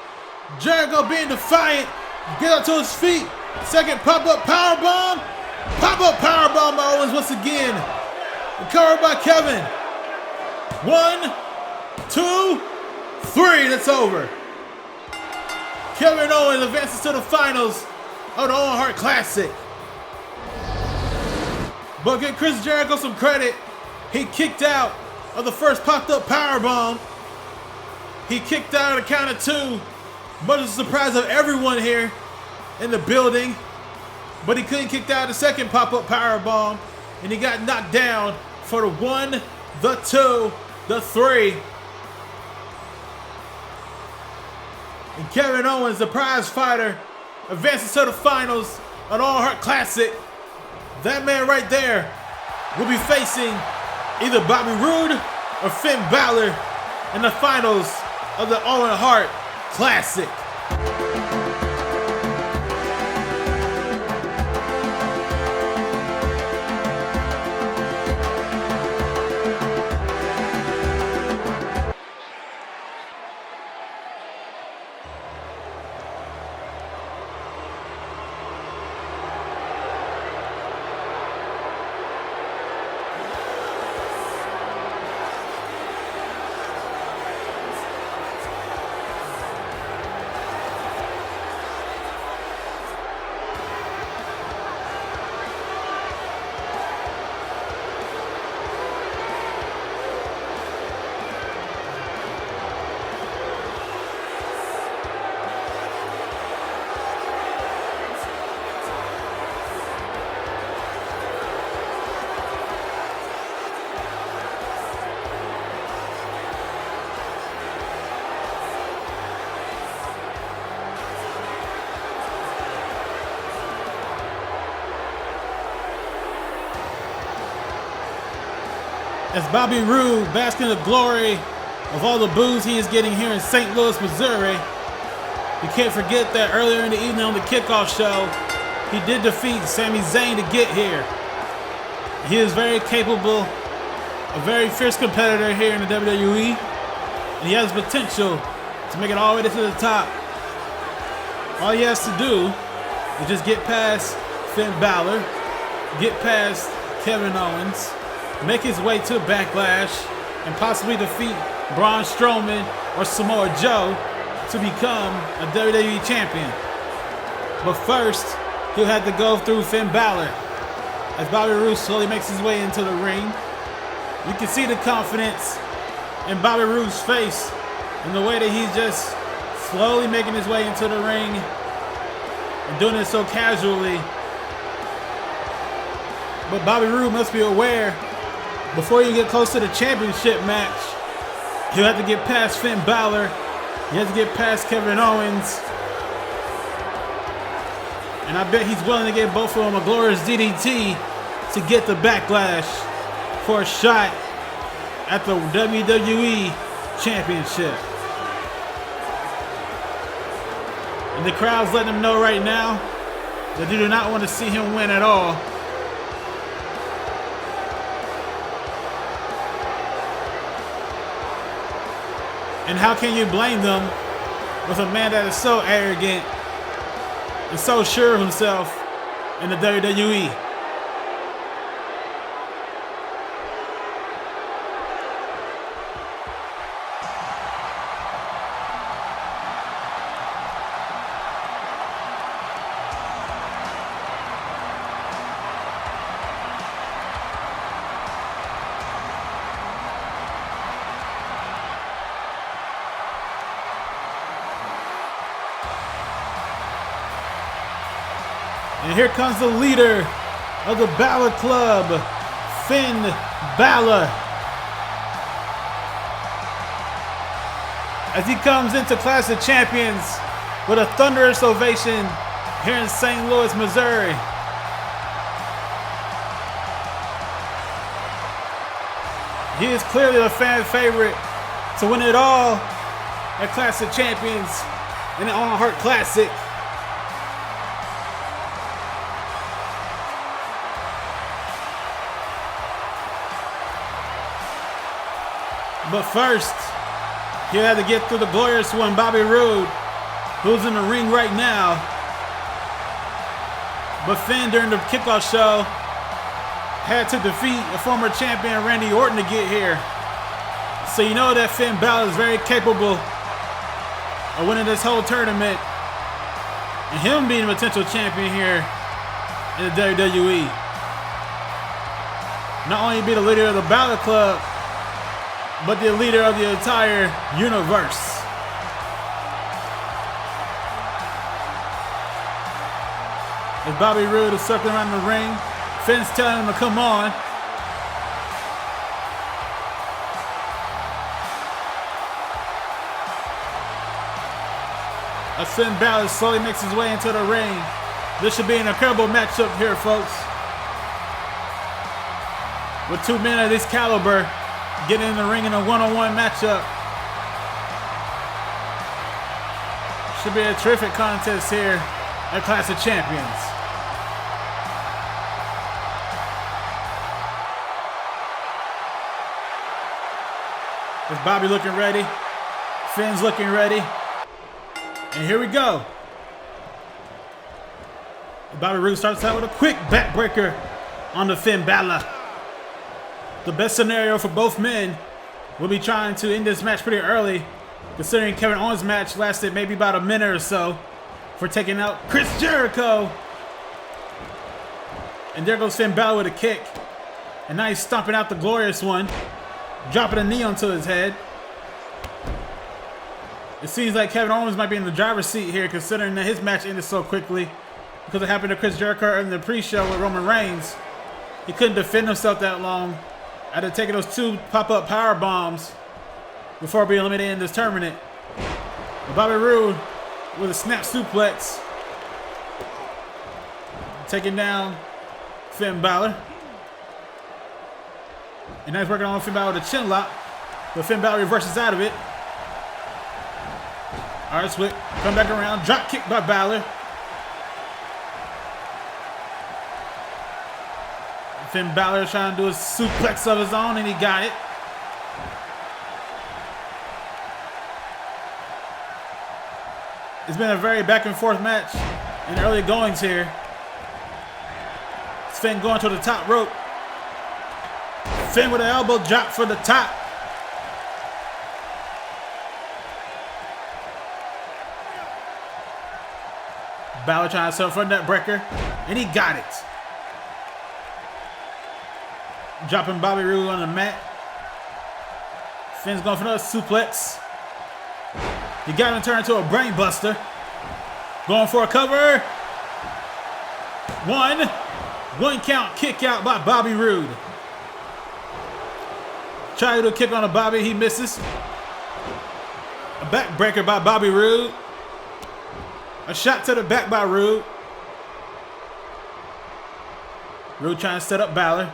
Jericho being defiant. Get up to his feet. Second pop-up powerbomb. Pop-up powerbomb by Owens once again. Recovered by Kevin. 1, 2, 3. That's over. Kevin Owens advances to the finals of the Owen Hart Classic. But give Chris Jericho some credit. He kicked out of the first popped-up powerbomb. He kicked out at a count of 2. Much to the surprise of everyone here in the building. But he couldn't kick out the second pop-up powerbomb. And he got knocked down for the 1, the 2, the 3. And Kevin Owens, the prize fighter, advances to the finals of the Owen Hart Classic. That man right there will be facing either Bobby Roode or Finn Balor in the finals of the Owen Hart Classic. As Bobby Roode basking in the glory of all the boos he is getting here in St. Louis, Missouri. You can't forget that earlier in the evening on the kickoff show, he did defeat Sami Zayn to get here. He is very capable, a very fierce competitor here in the WWE, and he has potential to make it all the way to the top. All he has to do is just get past Finn Balor, get past Kevin Owens, make his way to Backlash, and possibly defeat Braun Strowman or Samoa Joe to become a WWE champion. But first, he'll have to go through Finn Balor. As Bobby Roode slowly makes his way into the ring, you can see the confidence in Bobby Roode's face and the way that he's just slowly making his way into the ring and doing it so casually. But Bobby Roode must be aware, before you get close to the championship match, he'll have to get past Finn Balor. He has to get past Kevin Owens. And I bet he's willing to give both of them a glorious DDT to get the Backlash for a shot at the WWE Championship. And the crowd's letting him know right now that they do not want to see him win at all. And how can you blame them with a man that is so arrogant and so sure of himself in the WWE? And here comes the leader of the Balor Club, Finn Balor. As he comes into Clash of Champions with a thunderous ovation here in St. Louis, Missouri. He is clearly the fan favorite to win it all at Clash of Champions and the Owen Hart Classic. But first, he had to get through the glorious one, Bobby Roode, who's in the ring right now. But Finn, during the kickoff show, had to defeat a former champion, Randy Orton, to get here. So you know that Finn Balor is very capable of winning this whole tournament and him being a potential champion here in the WWE. Not only be the leader of the Balor Club, but the leader of the entire universe. As Bobby Roode is circling around the ring, Finn's telling him to come on. As Finn Balor slowly makes his way into the ring. This should be an incredible matchup here, folks. With two men of this caliber getting in the ring in a one-on-one matchup. Should be a terrific contest here at Clash of Champions. Is Bobby looking ready? Finn's looking ready. And here we go. Bobby Roode starts out with a quick backbreaker on the Finn Balor. The best scenario for both men will be trying to end this match pretty early, considering Kevin Owens' match lasted maybe about a minute or so for taking out Chris Jericho. And there goes Finn Balor with a kick. And now he's stomping out the glorious one, dropping a knee onto his head. It seems like Kevin Owens might be in the driver's seat here, considering that his match ended so quickly because it happened to Chris Jericho in the pre-show with Roman Reigns. He couldn't defend himself that long after taking those two pop-up power bombs before being eliminated in this tournament. But Bobby Roode with a snap suplex, taking down Finn Balor. And now he's working on Finn Balor with a chin lock, but Finn Balor reverses out of it. All right, Swick, come back around, drop kick by Balor. Finn Balor trying to do a suplex of his own, and he got it. It's been a very back and forth match in early goings here. Finn going to the top rope. Finn with an elbow drop for the top. Balor trying to set up for a nut breaker, and he got it. Dropping Bobby Roode on the mat. Finn's going for another suplex. He got him turned into a brain buster. Going for a cover. One count kick out by Bobby Roode. Try to do a kick on a Bobby, he misses. A backbreaker by Bobby Roode. A shot to the back by Roode. Roode trying to set up Balor.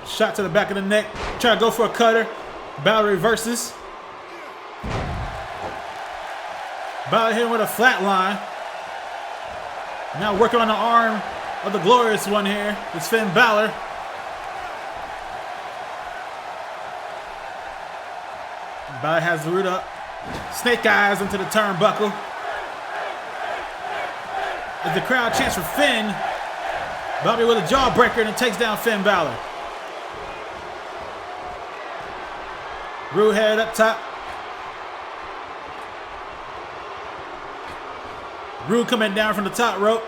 Shot to the back of the neck. Trying to go for a cutter. Balor reverses. Balor hit him with a flat line. Now working on the arm of the glorious one here. It's Finn Balor. Balor has the Roode up. Snake eyes into the turnbuckle. As the crowd chants for Finn, Bobby with a jawbreaker and it takes down Finn Balor. Roode head up top. Roode coming down from the top rope,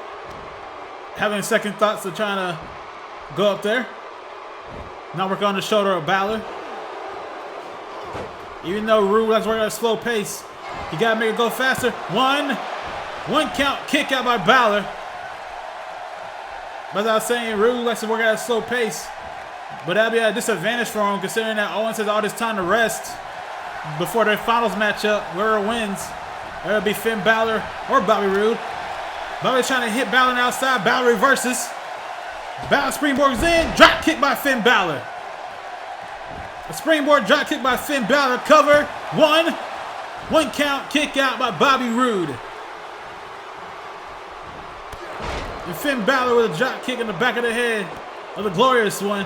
having second thoughts of trying to go up there. Now work on the shoulder of Balor. Even though Roode has worked at a slow pace, you gotta make it go faster. One count kick out by Balor. But as I was saying, Roode likes to work at a slow pace, but that'd be a disadvantage for him considering that Owens has all this time to rest before their finals matchup. Whoever wins, it'll be Finn Balor or Bobby Roode. Bobby's trying to hit Balor on the outside. Balor reverses. Balor springboards in. Drop kick by Finn Balor. A springboard drop kick by Finn Balor. Cover. One count kick out by Bobby Roode. And Finn Balor with a drop kick in the back of the head of the glorious one.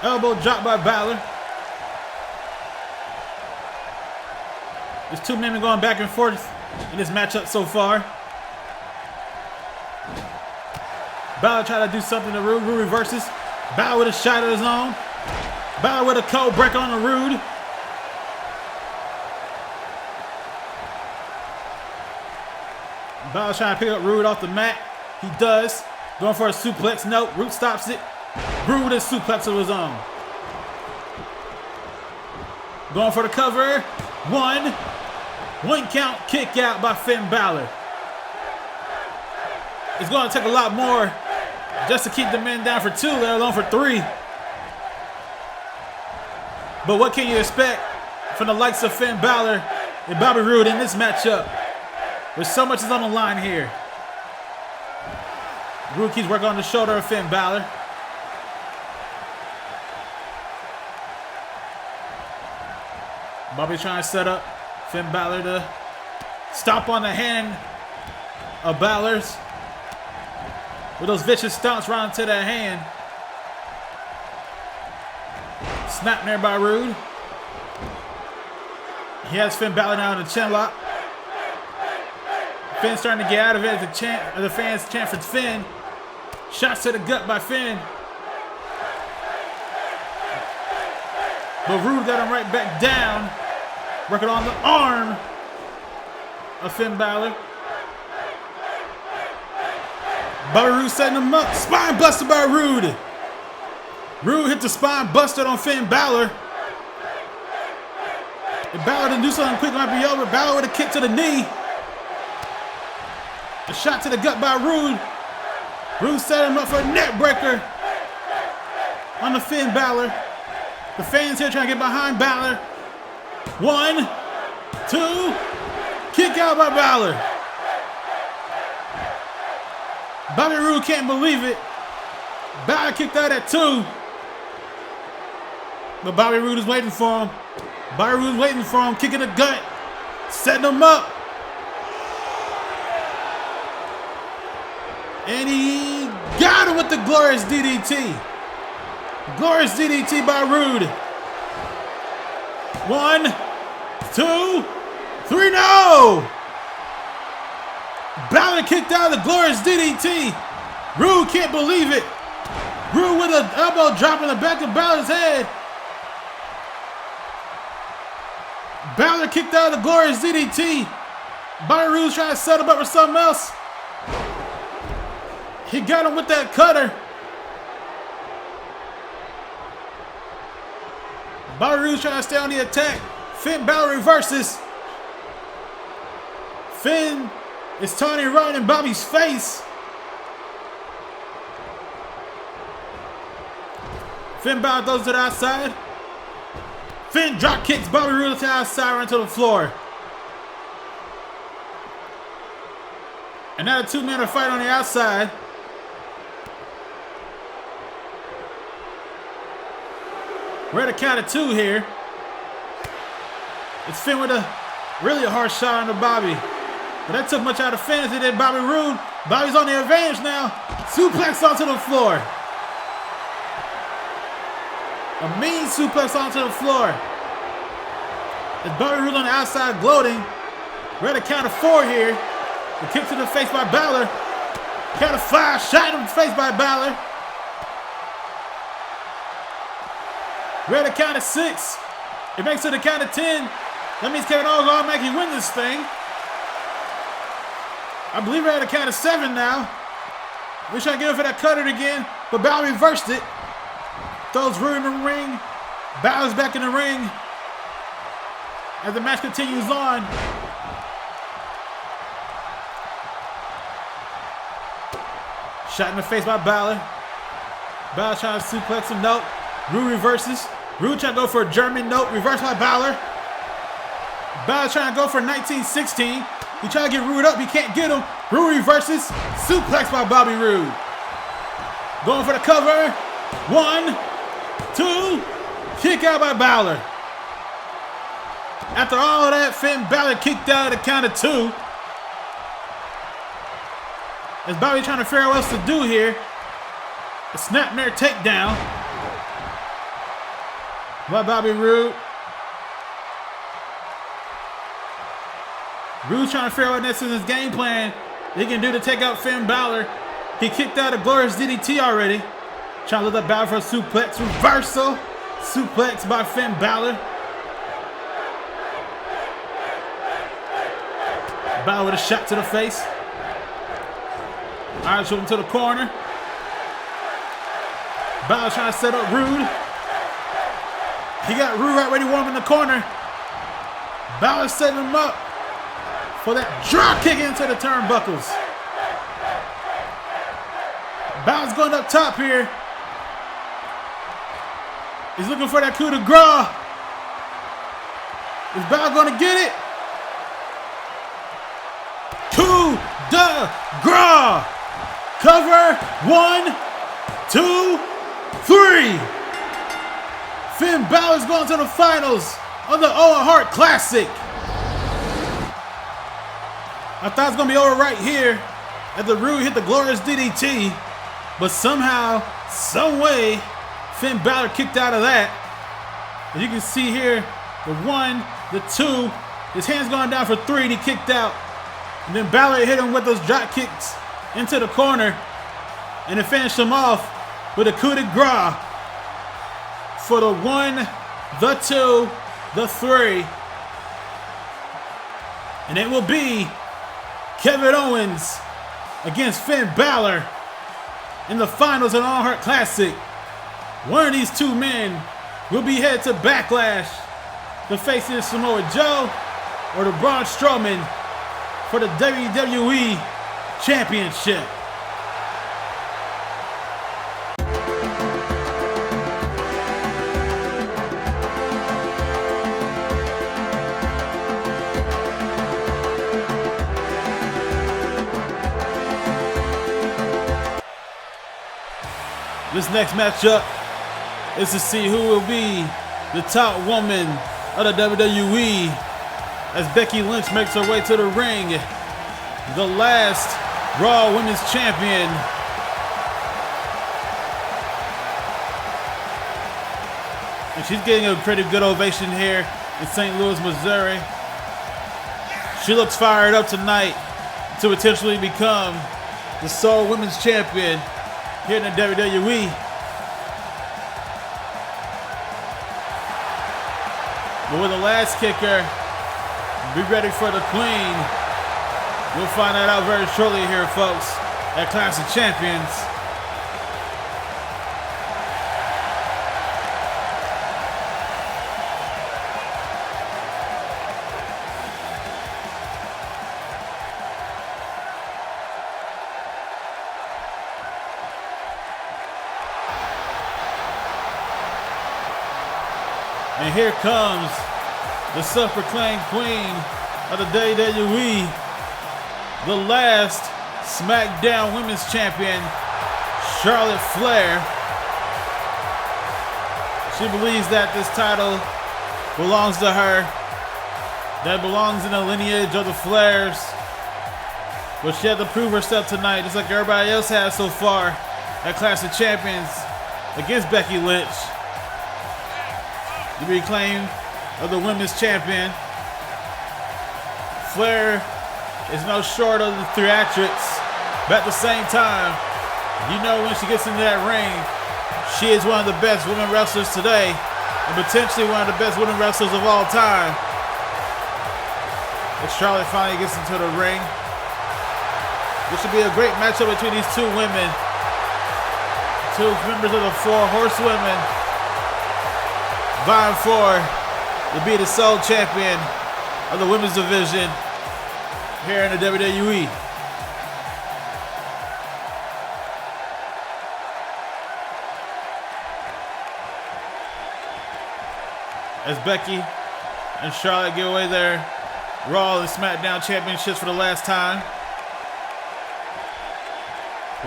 Elbow drop by Balor. There's two men going back and forth in this matchup so far. Balor trying to do something to Roode. Roode reverses. Balor with a shot of his own. Balor with a cold break on the Roode. Balor trying to pick up Roode off the mat. He does. Going for a suplex. Nope. Roode stops it. Roode with a suplex of his own. Going for the cover. One count kick out by Finn Balor. It's going to take a lot more just to keep the men down for 2, let alone for 3. But what can you expect from the likes of Finn Balor and Bobby Roode in this matchup? There's so much is on the line here. Roode keeps working on the shoulder of Finn Balor. Bobby's trying to set up Finn Balor to stomp on the hand of Balor's with those vicious stomps right into that hand. Snap there by Roode. He has Finn Balor now in the chin lock. Finn's starting to get out of it as the fans chant for Finn. Shots to the gut by Finn. But Roode got him right back down. Working on the arm of Finn Balor. Bobby Roode setting him up. Spine buster by Roode. Roode hit the spine buster on Finn Balor. If Balor didn't do something quick, it might be over. Balor with a kick to the knee. A shot to the gut by Roode. Roode set him up for a neck breaker on the Finn Balor. The fans here trying to get behind Balor. 1, 2, kick out by Balor. Bobby Roode can't believe it. Balor kicked out at 2. But Bobby Roode is waiting for him. Bobby Roode is waiting for him, kicking the gut, setting him up. And he got him with the glorious DDT. Glorious DDT by Roode. 1, 2, 3, no! Balor kicked out of the glorious DDT. Roode can't believe it. Roode with an elbow drop in the back of Balor's head. Balor kicked out of the glorious DDT. Bobby Roode's trying to set him up for something else. He got him with that cutter. Bobby Roode's trying to stay on the attack. Finn Balor reverses. Finn is turning right in Bobby's face. Finn Balor throws to the outside. Finn drop kicks Bobby Roode to the outside right to the floor. And now the two men are fighting on the outside. We're at a count of 2 here. It's Finn with a really harsh shot on the Bobby. But that took much out of Finn as it did Bobby Roode. Bobby's on the advantage now. Suplex onto the floor. A mean suplex onto the floor. As Bobby Roode on the outside gloating. We're at a count of 4 here. A kick to the face by Balor. Count of 5. Shot in the face by Balor. We're at a count of 6. It makes it a count of 10. That means Kevin Owens automatically win this thing. I believe we're at a count of 7 now. We're trying to get him for that cutter again, but Balor reversed it. Throws Roode in the ring. Balor's back in the ring as the match continues on. Shot in the face by Balor. Balor trying to suplex him. Nope. Roode reverses. Roode trying to go for a German note. Reversed by Balor. Balor trying to go for 1916. He trying to get Roode up. He can't get him. Roode reverses. Suplex by Bobby Roode. Going for the cover. 1, 2. Kick out by Balor. After all of that, Finn Balor kicked out at the count of 2. As Bobby trying to figure out what else to do here. A snapmare takedown. by Bobby Roode. Roode's trying to figure out what next in his game plan he can do to take out Finn Balor. He kicked out a glorious DDT already. Trying to lift up Balor for a suplex reversal. Suplex by Finn Balor. Balor with a shot to the face. Alright, shoot him to the corner. Balor trying to set up Roode. He got Roode right ready warm in the corner. Balor setting him up for that drop kick into the turnbuckles. Balor's going up top here. He's looking for that coup de grace. Is Balor going to get it? Coup de grace. Cover. 1, 2, 3. Finn Balor's going to the finals of the Owen Hart Classic. I thought it was going to be over right here after Roode hit the glorious DDT, but somehow, some way, Finn Balor kicked out of that. As you can see here, the 1, the 2, his hands going down for 3, and he kicked out. And then Balor hit him with those drop kicks into the corner, and then finished him off with a coup de grace for the 1, the 2, the 3. And it will be Kevin Owens against Finn Balor in the finals of the Owen Hart Classic. One of these two men will be headed to Backlash to face either Samoa Joe or the Braun Strowman for the WWE Championship. This next matchup is to see who will be the top woman of the WWE as Becky Lynch makes her way to the ring. The last Raw Women's Champion. And she's getting a pretty good ovation here in St. Louis, Missouri. She looks fired up tonight to potentially become the sole Women's Champion here in the WWE. But with the last kicker, be ready for the Queen. We'll find that out very shortly here, folks, at Clash of Champions. And here comes the self-proclaimed queen of the WWE, the last SmackDown Women's Champion, Charlotte Flair. She believes that this title belongs to her, that belongs in the lineage of the Flairs. But she had to prove herself tonight, just like everybody else has so far at Clash of Champions against Becky Lynch. To be claimed of the Women's Champion. Flair is no short of the theatrics, but at the same time, you know when she gets into that ring, she is one of the best women wrestlers today, and potentially one of the best women wrestlers of all time. As Charlotte finally gets into the ring, this should be a great matchup between these two women, two members of the Four Horsewomen, vying for to be the sole champion of the women's division here in the WWE. As Becky and Charlotte give away their Raw and SmackDown championships for the last time,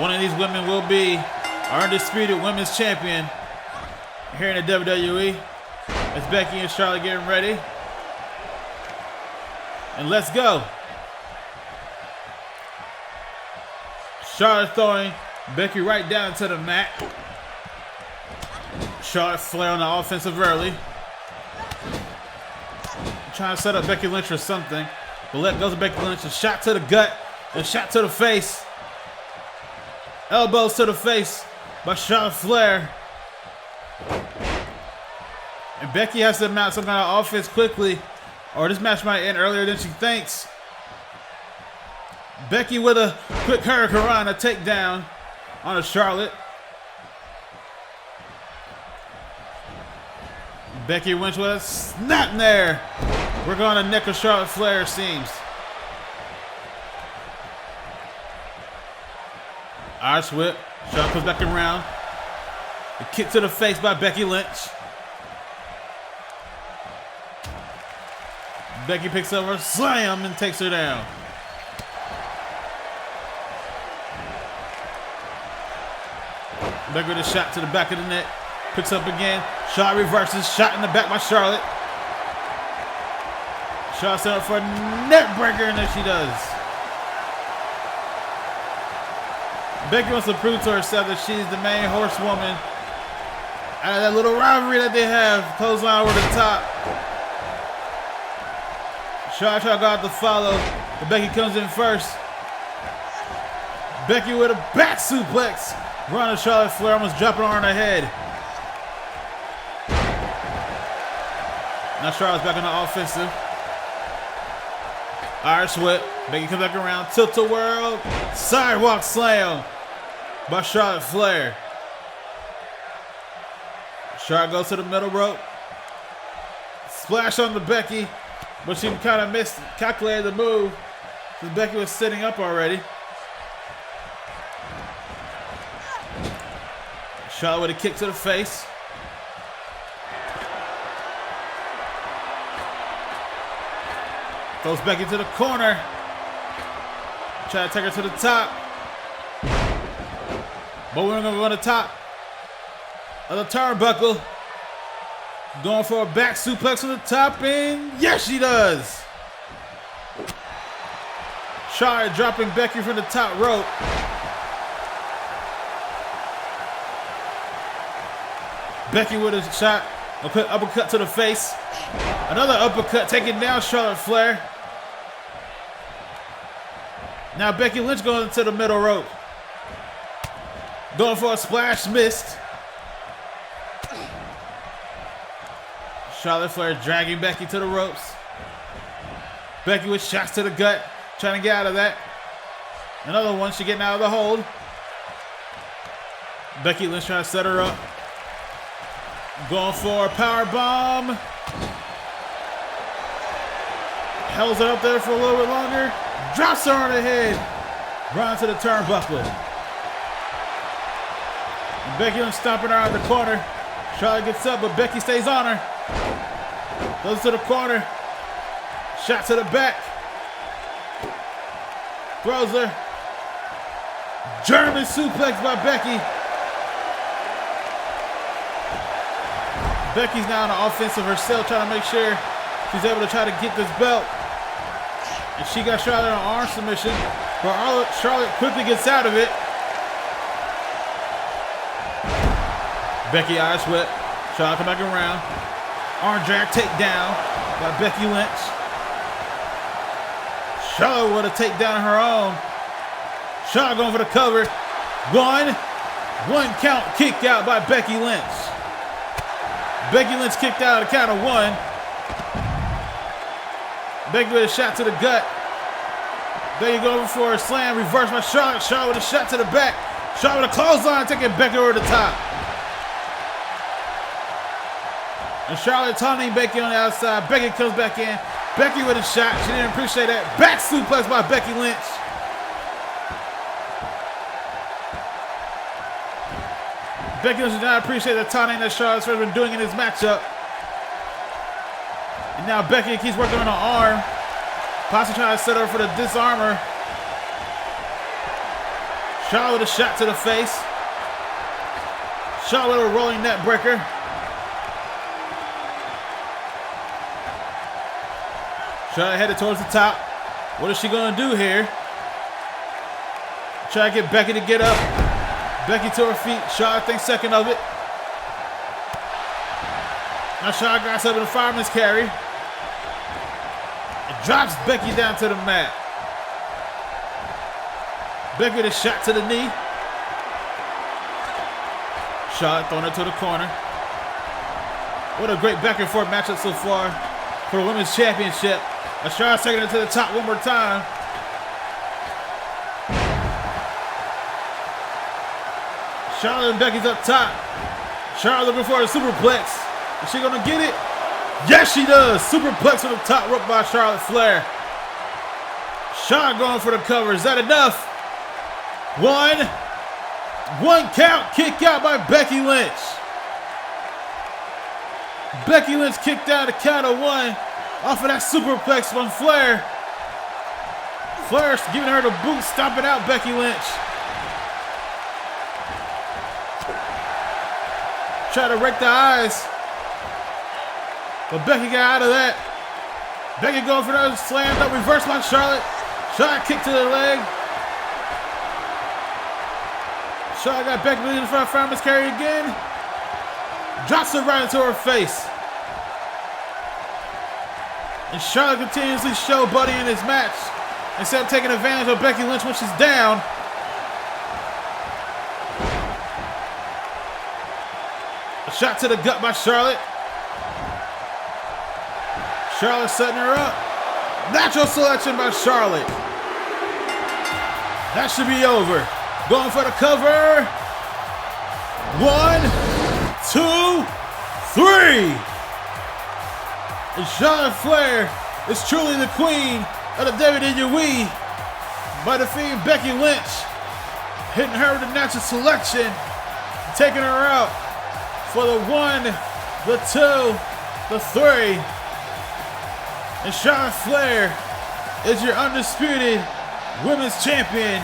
one of these women will be our undisputed women's champion here in the WWE. As Becky and Charlotte getting ready. And let's go. Charlotte throwing Becky right down to the mat. Charlotte Flair on the offensive early. trying to set up Becky Lynch or something. But let goes to Becky Lynch. A shot to the gut. A shot to the face. Elbows to the face by Charlotte Flair. And Becky has to mount some kind of offense quickly, or this match might end earlier than she thinks. Becky with a quick hurricane, a takedown on a Charlotte. Becky wins with a snap there. We're going to neck of Charlotte Flair, it seems. Irish whip. Charlotte comes back around. A kick to the face by Becky Lynch. Becky picks up her slam and takes her down. Becky with a shot to the back of the net. Picks up again. Shot reverses. Shot in the back by Charlotte. Charlotte set up for a net breaker, and there she does. Becky wants to prove to herself that she's the main horsewoman out of that little rivalry that they have. Clothesline over the top. Charlotte trying to go out to follow, but Becky comes in first. Becky with a back suplex. Run to Charlotte Flair, almost dropping her on her head. Now Charlotte's back on the offensive. Irish whip. Becky comes back around. Tilt-a-whirl. Sidewalk slam by Charlotte Flair. Charlotte goes to the middle rope. Splash on the Becky, but she kind of miscalculated the move because Becky was sitting up already. Charlotte with a kick to the face. Throws Becky to the corner. Try to take her to the top. But we're going to go on the top of the turnbuckle. Going for a back suplex on the top, and yes, she does. Charlotte dropping Becky from the top rope. Becky with a shot, a quick uppercut to the face. Another uppercut taking down Charlotte Flair. Now Becky Lynch going to the middle rope. Going for a splash, missed. Charlotte Flair dragging Becky to the ropes. Becky with shots to the gut, trying to get out of that. Another one, she getting out of the hold. Becky Lynch trying to set her up. Going for a power bomb. Holds it up there for a little bit longer. Drops her on the head. Runs to the turnbuckle. And Becky Lynch stomping her out of the corner. Charlotte gets up, but Becky stays on her. Goes to the corner. Shot to the back. Throws her. German suplex by Becky. Becky's now on the offensive herself, trying to make sure she's able to try to get this belt. And she got Charlotte on an arm submission, but Charlotte quickly gets out of it. Becky Irish whip. Charlotte come back around. Arm drag takedown by Becky Lynch. Charlotte with a takedown of her own. Charlotte going for the cover. One count kick out by Becky Lynch. Becky Lynch kicked out at the count of one. Becky with a shot to the gut. Becky going for a slam, reversed by Charlotte. Charlotte with a shot to the back. Charlotte with a clothesline, taking Becky over the top. And Charlotte taunting Becky on the outside. Becky comes back in. Becky with a shot. She didn't appreciate that. Back suplex by Becky Lynch. Becky Lynch did not appreciate the taunting that Charlotte's been doing in this matchup. And now Becky keeps working on her arm. Possibly trying to set her for the disarmer. Charlotte with a shot to the face. Charlotte with a rolling net breaker. Charlotte headed towards the top. What is she going to do here? Try to get Becky to get up. Becky to her feet. Charlotte thinks second of it. Now Charlotte got up in the fireman's carry. and drops Becky down to the mat. Becky with a shot to the knee. Charlotte throwing it to the corner. What a great back and forth matchup so far for the Women's Championship. Charlotte taking it to the top one more time. Charlotte and Becky's up top. Charlotte looking for a superplex. Is she gonna get it? Yes, she does. Superplex on the top rope by Charlotte Flair. Charlotte going for the cover. Is that enough? One count. Kick out by Becky Lynch. Becky Lynch kicked out a count of one off of that superplex from Flair. Flair's giving her the boot, stomping out Becky Lynch. Try to rake the eyes, but Becky got out of that. Becky going for another slam, up reverse by Charlotte. Charlotte kick to the leg. Charlotte got Becky in front of Fireman's carry again. Drops it right into her face. And Charlotte continuously showboating in this match instead of taking advantage of Becky Lynch when she's down. A shot to the gut by Charlotte. Charlotte setting her up. Natural selection by Charlotte. That should be over. Going for the cover. 1, 2, 3. And Charlotte Flair is truly the queen of the WWE by defeating Becky Lynch, hitting her with a natural selection, taking her out for the 1, the 2, the 3. And Charlotte Flair is your undisputed women's champion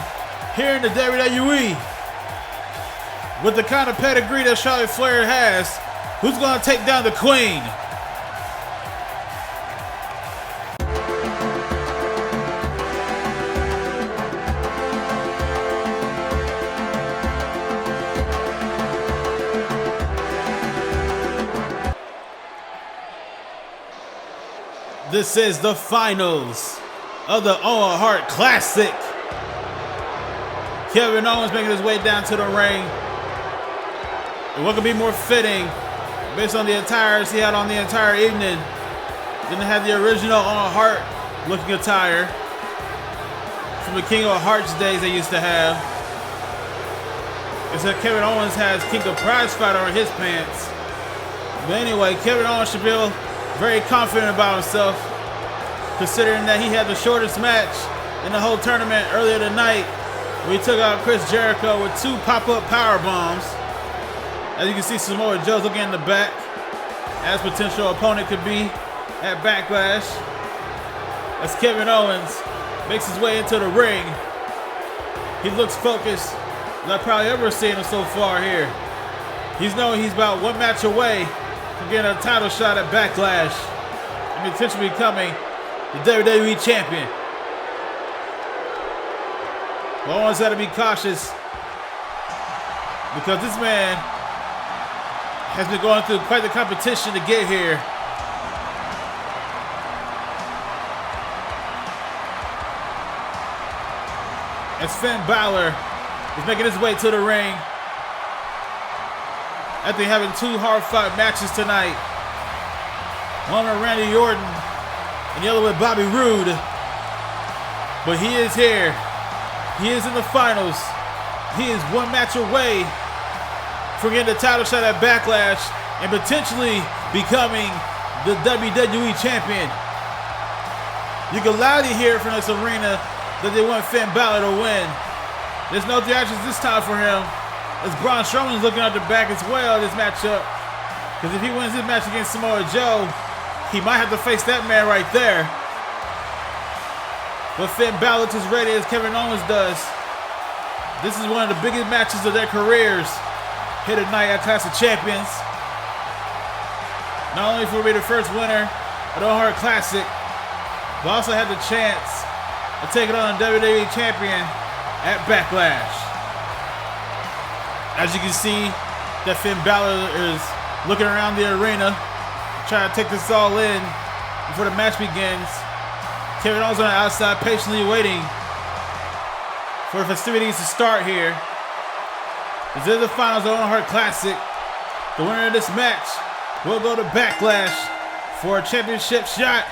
here in the WWE. With the kind of pedigree that Charlotte Flair has, who's going to take down the queen? This is the finals of the Owen Hart Classic. Kevin Owens making his way down to the ring. And what could be more fitting, based on the attires he had on the entire evening, than to have the original Owen Hart looking attire from the King of Hearts days they used to have. Except Kevin Owens has King of Prize Fighter on his pants. But anyway, Kevin Owens should feel very confident about himself, considering that he had the shortest match in the whole tournament earlier tonight, where he took out Chris Jericho with 2 pop-up power bombs. As you can see, Samoa Joe's looking in the back, as potential opponent could be at Backlash. As Kevin Owens makes his way into the ring, he looks focused as I've probably ever seen him so far here. He's knowing he's about 1 match away from getting a title shot at Backlash and potentially becoming the WWE Champion. But Owens had to be cautious because this man has been going through quite the competition to get here. As Finn Balor is making his way to the ring after having 2 hard-fought matches tonight. One with Randy Orton and the other with Bobby Roode. But he is here. He is in the finals. He is 1 match away from getting the title shot at Backlash and potentially becoming the WWE Champion. You can loudly hear from this arena that they want Finn Balor to win. There's no theatrics this time for him, as Braun Strowman's looking at the back as well in this matchup. Because if he wins this match against Samoa Joe, he might have to face that man right there. But Finn Balor looks as ready as Kevin Owens does. This is one of the biggest matches of their careers here tonight at Clash of Champions. Not only for me the first winner of the Owen Hart Classic, but also had the chance of taking on the WWE Champion at Backlash. As you can see, that Finn Balor is looking around the arena, trying to take this all in before the match begins. Kevin Owens on the outside, patiently waiting for the festivities to start here. This is the finals of Owen Hart Classic. The winner of this match will go to Backlash for a championship shot.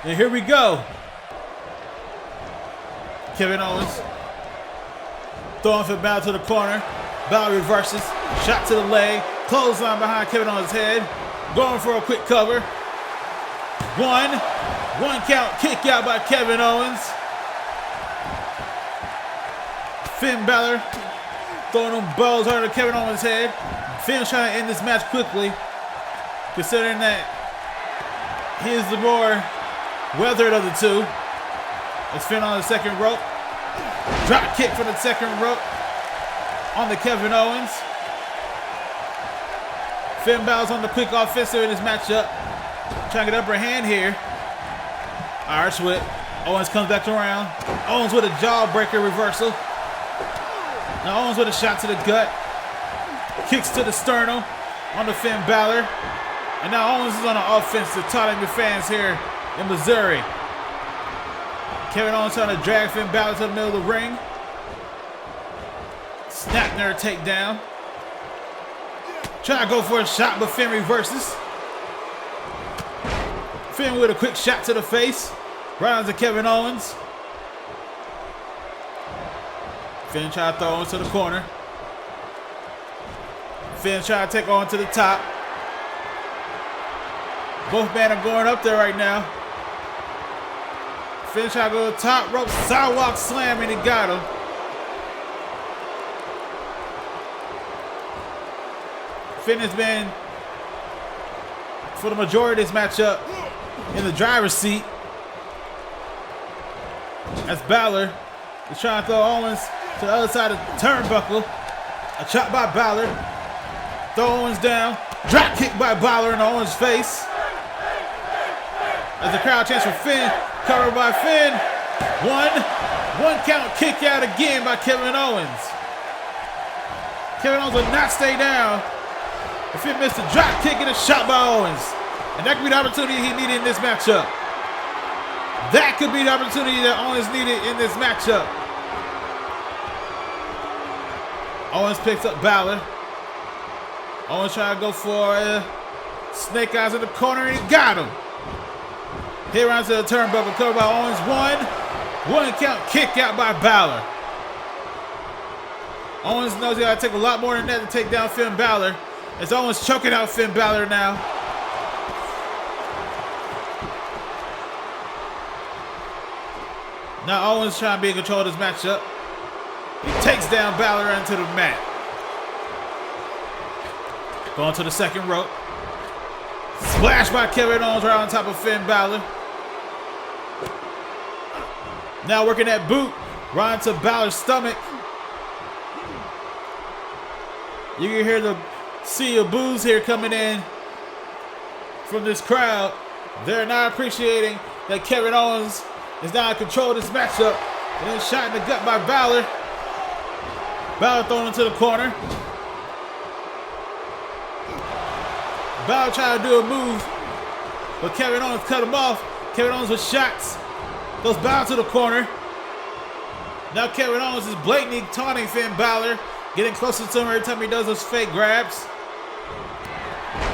And here we go. Kevin Owens throwing for Balor to the corner. Balor reverses, shot to the leg, clothesline behind Kevin Owens' head. Going for a quick cover. One count, kick out by Kevin Owens. Finn Balor throwing them balls under Kevin Owens' head. Finn's trying to end this match quickly, considering that he is the more weathered of the two. It's Finn on the second rope. Drop kick from the second rope on the Kevin Owens. Finn Balor's on the quick offensive in this matchup. Trying to get upper hand here. Irish whip. Owens comes back around. Owens with a jawbreaker reversal. Now Owens with a shot to the gut. Kicks to the sternum on the Finn Balor. And now Owens is on the offensive, taunting the fans here in Missouri. Kevin Owens trying to drag Finn Balor to the middle of the ring. Snap near takedown. Trying to go for a shot, but Finn reverses. Finn with a quick shot to the face. Rounds to Kevin Owens. Finn trying to throw Owens to the corner. Finn trying to take Owens to the top. Both men are going up there right now. Finn trying to go to the top rope, sidewalk slam, and he got him. Finn has been, for the majority of this matchup, in the driver's seat. As Balor is trying to throw Owens to the other side of the turnbuckle. A chop by Balor. Throw Owens down. Drop kick by Balor in Owens' face. As the crowd chants for Finn. Covered by Finn. One count kick out again by Kevin Owens. Kevin Owens will not stay down. If Finn missed a drop kick and a shot by Owens. And that could be the opportunity he needed in this matchup. That could be the opportunity that Owens needed in this matchup. Owens picks up Balor. Owens trying to go for a snake eyes in the corner, and he got him. Here around to the turnbuckle, covered by Owens. One count kick out by Balor. Owens knows he got to take a lot more than that to take down Finn Balor. As Owens choking out Finn Balor now. Now Owens trying to be in control of this matchup. He takes down Balor into the mat. Going to the second rope. Splash by Kevin Owens right on top of Finn Balor. Now working that boot right into Balor's stomach. You can hear the sea of boos here coming in from this crowd. They're not appreciating that Kevin Owens is now in control of this matchup. And then shot in the gut by Balor. Balor thrown into the corner. Balor trying to do a move, but Kevin Owens cut him off. Kevin Owens with shots. Goes Balor to the corner. Now Kevin Owens is blatantly taunting Finn Balor, getting closer to him every time he does those fake grabs.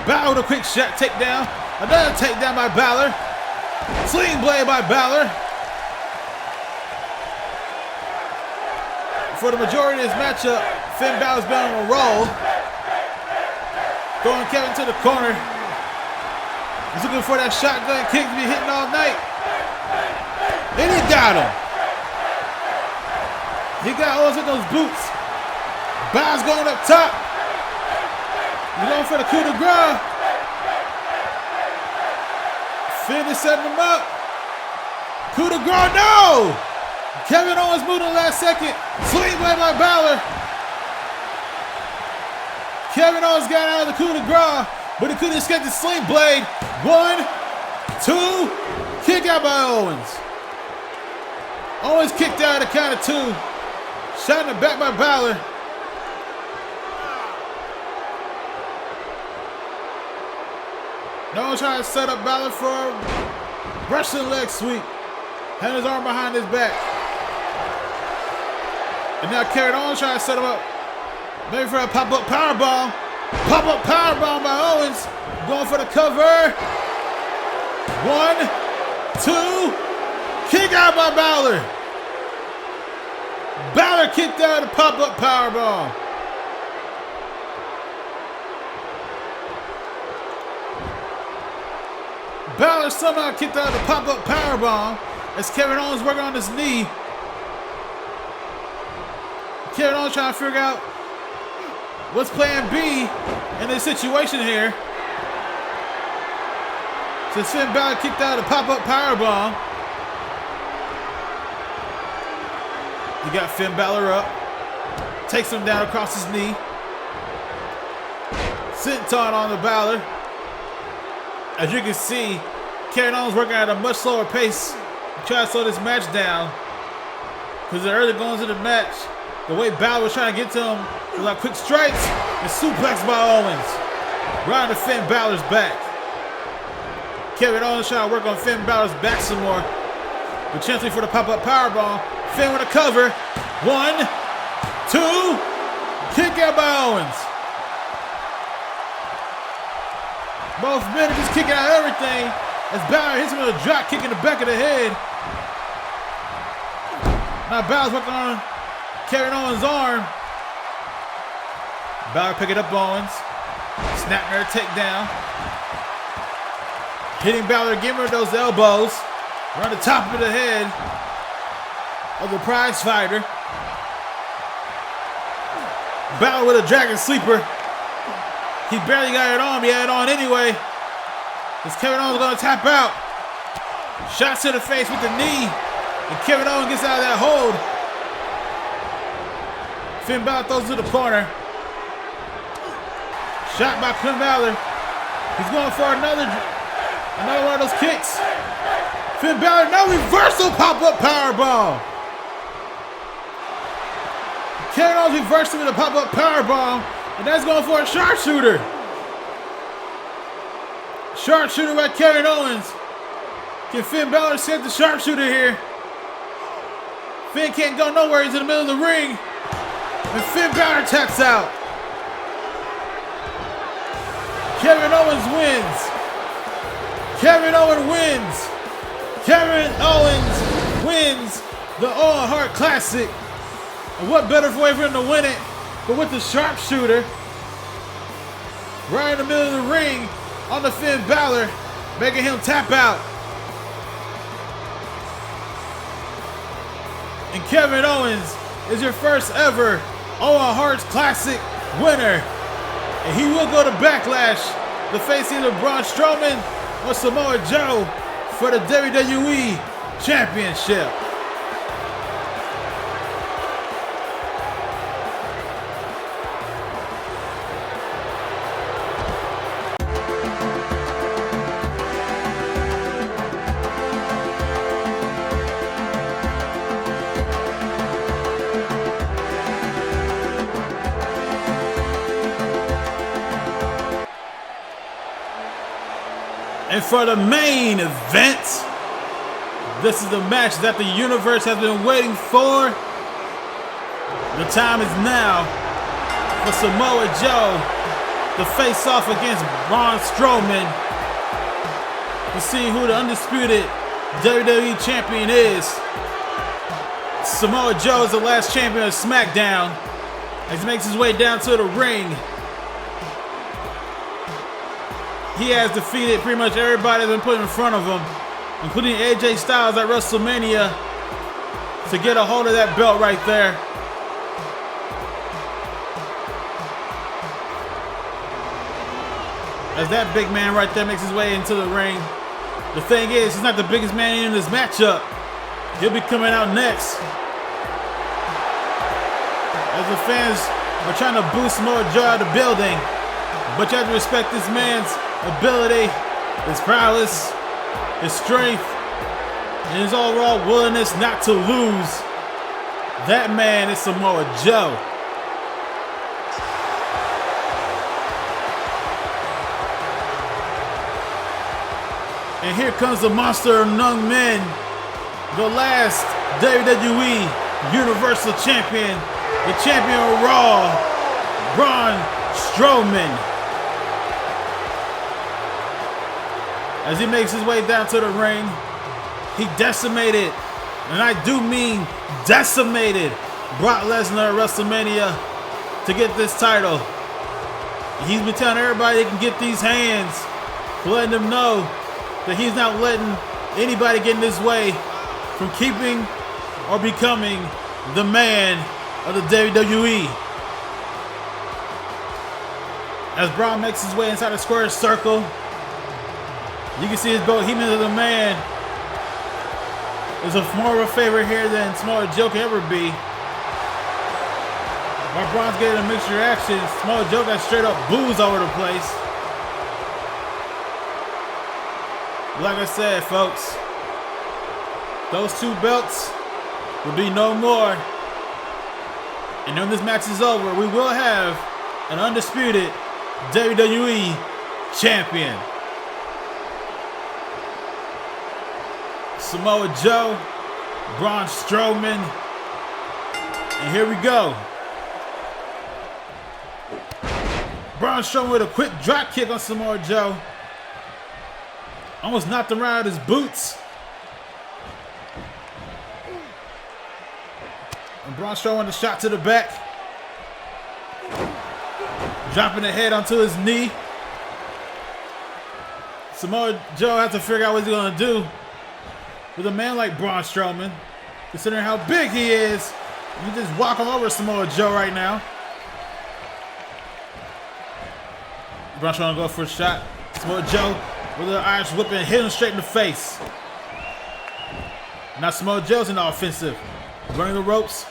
Balor with a quick shot takedown. Another takedown by Balor. Sling blade by Balor. For the majority of this matchup, Finn Balor's been on a roll. Throwing Kevin to the corner. He's looking for that shotgun kick to be hitting all night. And he got him. He got Owens with those boots. Balor's going up top. He's going for the coup de grace. Finn is setting him up. Coup de grace, no! Kevin Owens moved in the last second. Sling blade by Balor. Kevin Owens got out of the coup de grace, but he couldn't escape the sling blade. 1, 2, kick out by Owens. Owens kicked out at the count of 2. Shot in the back by Balor. No one trying to set up Balor for a Russian leg sweep. Had his arm behind his back. And now Kevin Owens trying to set him up. Maybe for a pop-up powerbomb. Pop-up powerbomb by Owens. Going for the cover. 1, 2. Kick out by Balor. Balor kicked out the pop-up powerbomb. Balor somehow kicked out the pop-up powerbomb as Kevin Owens working on his knee. Kevin Owens trying to figure out what's plan B in this situation here. Since Finn Balor kicked out the pop-up powerbomb. You got Finn Balor up. Takes him down across his knee. Senton on the Balor. As you can see, Kevin Owens working at a much slower pace. Trying to slow this match down. Because the early going into the match, the way Balor was trying to get to him was like quick strikes and suplex by Owens. Right to Finn Balor's back. Kevin Owens trying to work on Finn Balor's back some more. But chancing for the pop-up powerbomb. Finn with a cover. 1, 2. Kick out by Owens. Both men are just kicking out everything as Balor hits him with a drop kick in the back of the head. Now Balor's working on Kevin Owens' arm. Balor picking up Owens. Snapping her takedown. Hitting Balor, giving her those elbows. Around the top of the head of the prize fighter. Balor with a dragon sleeper. He barely got it on, but he had it on anyway. As Kevin Owens gonna tap out. Shots to the face with the knee. And Kevin Owens gets out of that hold. Finn Balor throws to the corner. Shot by Finn Balor. He's going for another one of those kicks. Finn Balor, no reversal pop-up powerbomb. Kevin Owens reversed with a pop-up powerbomb, and that's going for a sharpshooter. Sharpshooter by Kevin Owens. Can Finn Balor set the sharpshooter here? Finn can't go nowhere. He's in the middle of the ring. And Finn Balor taps out. Kevin Owens wins. Kevin Owens wins. Kevin Owens wins the Owen Hart Classic. And what better way for him to win it but with the sharpshooter right in the middle of the ring on the Finn Balor, making him tap out. And Kevin Owens is your first ever Owen Hart Classic winner. And he will go to Backlash to face either Braun Strowman or Samoa Joe for the WWE Championship. And for the main event, this is the match that the universe has been waiting for. The time is now for Samoa Joe to face off against Braun Strowman to see who the undisputed WWE champion is. Samoa Joe is the last champion of SmackDown as he makes his way down to the ring. He has defeated pretty much everybody that's been put in front of him, including AJ Styles at WrestleMania, to get a hold of that belt right there. As that big man right there makes his way into the ring. The thing is, he's not the biggest man in this matchup. He'll be coming out next. As the fans are trying to boost Samoa Joe out of the building. But you have to respect this man's ability, his prowess, his strength, and his overall willingness not to lose. That man is Samoa Joe. And here comes the monster among men, the last WWE Universal Champion, the champion of Raw, Braun Strowman. As he makes his way down to the ring, he decimated, and I do mean decimated, Brock Lesnar at WrestleMania to get this title. He's been telling everybody they can get these hands, letting them know that he's not letting anybody get in his way from keeping or becoming the man of the WWE. As Braun makes his way inside the square circle, you can see his behemoth of the man is more of a favorite here than Samoa Joe can ever be. While Braun's getting a mixture of actions, Samoa Joe got straight up boos over the place. Like I said, folks, those two belts will be no more. And when this match is over, we will have an undisputed WWE Champion. Samoa Joe, Braun Strowman, and here we go. Braun Strowman with a quick drop kick on Samoa Joe. Almost knocked him right out of his boots. And Braun Strowman a shot to the back. Dropping the head onto his knee. Samoa Joe has to figure out what he's going to do with a man like Braun Strowman. Considering how big he is, you just walk him over Samoa Joe right now. Braun Strowman go for a shot. Samoa Joe with an Irish whip and hit him straight in the face. Now Samoa Joe's in the offensive. Running the ropes.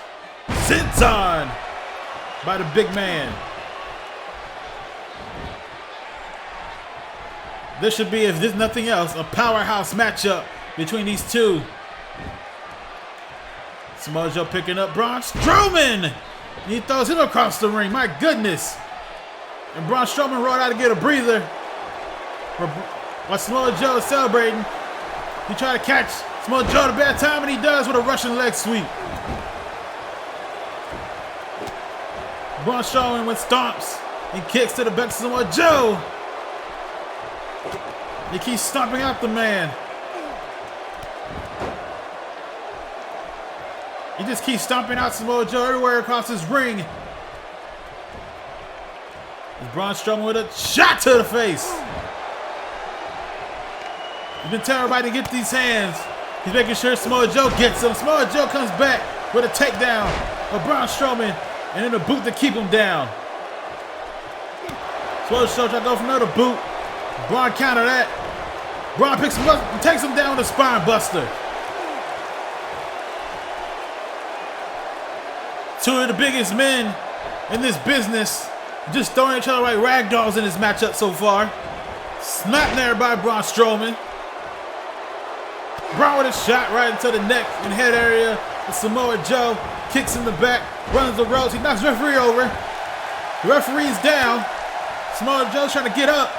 Senton by the big man. This should be, if there's nothing else, a powerhouse matchup between these two. Samoa Joe picking up Braun Strowman. He throws him across the ring. My goodness. And Braun Strowman rolled out to get a breather. While Samoa Joe is celebrating, he tried to catch Samoa Joe at a bad time, and he does with a Russian leg sweep. Braun Strowman with stomps and kicks to the back of Samoa Joe. He keeps stomping out the man. He just keeps stomping out Samoa Joe everywhere across his ring. As Braun Strowman with a shot to the face. He's been telling everybody to get these hands. He's making sure Samoa Joe gets them. Samoa Joe comes back with a takedown of Braun Strowman and then a boot to keep him down. Samoa Joe tries to go for another boot. Braun counter that. Braun picks him up and takes him down with a spine buster. Two of the biggest men in this business just throwing each other like rag dolls in this matchup so far. Snapped there by Braun Strowman. Braun with a shot right into the neck and head area. And Samoa Joe kicks in the back, runs the ropes. He knocks the referee over. The referee's down. Samoa Joe's trying to get up.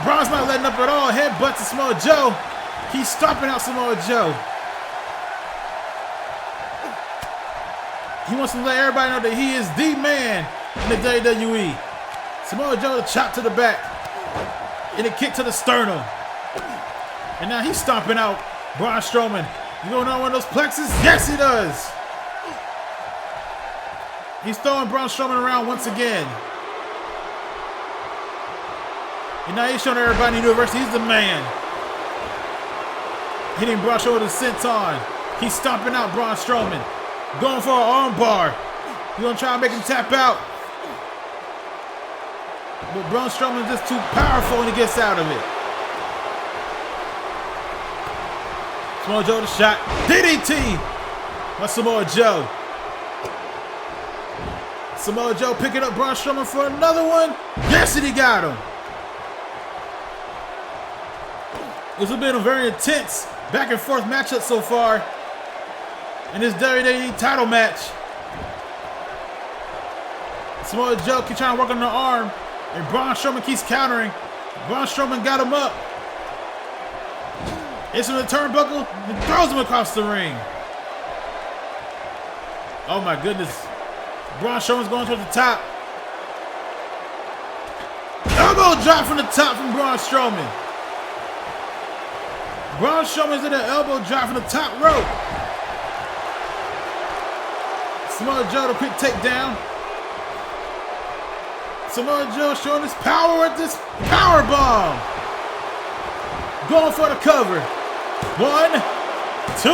Braun's not letting up at all. Headbutt to Samoa Joe. He's stomping out Samoa Joe. He wants to let everybody know that he is the man in the WWE. Samoa Joe, a chop to the back and a kick to the sternum. And now he's stomping out Braun Strowman. You going on one of those plexus? Yes, he does. He's throwing Braun Strowman around once again. And now he's showing everybody in the universe he's the man. Hitting Braun Strowman with a senton. He's stomping out Braun Strowman. Going for an arm bar. He's going to try to make him tap out. But Braun Strowman is just too powerful when he gets out of it. Samoa Joe the shot. DDT by Samoa Joe. Samoa Joe picking up Braun Strowman for another one. Yes, and he got him. This has been a very intense back and forth matchup so far in this WWE title match. Samoa Joe keeps trying to work on the arm, and Braun Strowman keeps countering. Braun Strowman got him up. Hits him with the turnbuckle and throws him across the ring. Oh my goodness. Braun Strowman's going towards the top. Elbow drop from the top from Braun Strowman. Braun Strowman's in an elbow drop from the top rope. Samoa Joe, the quick takedown. Samoa Joe showing his power with this power bomb. Going for the cover. 1, 2,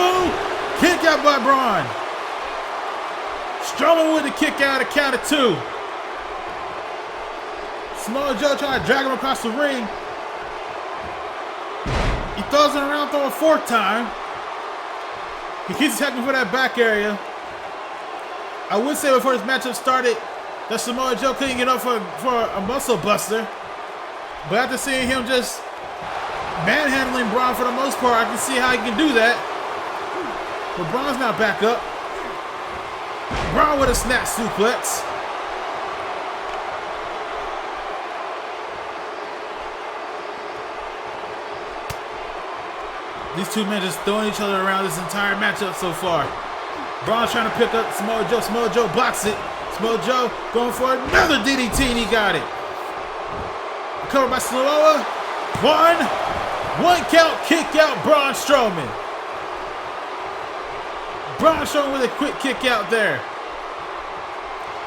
kick out by Braun. Strowman with the kick out at count of 2. Samoa Joe trying to drag him across the ring. He throws him around, throw a 4th time. He keeps attacking for that back area. I would say before this matchup started that Samoa Joe couldn't get up for a muscle buster. But after seeing him just manhandling Braun for the most part, I can see how he can do that. But Braun's not back up. Braun with a snap suplex. These two men just throwing each other around this entire matchup so far. Braun's trying to pick up Samoa Joe. Samoa Joe blocks it. Samoa Joe going for another DDT and he got it. Covered by Samoa. 1 count, kick out Braun Strowman. Braun Strowman with a quick kick out there.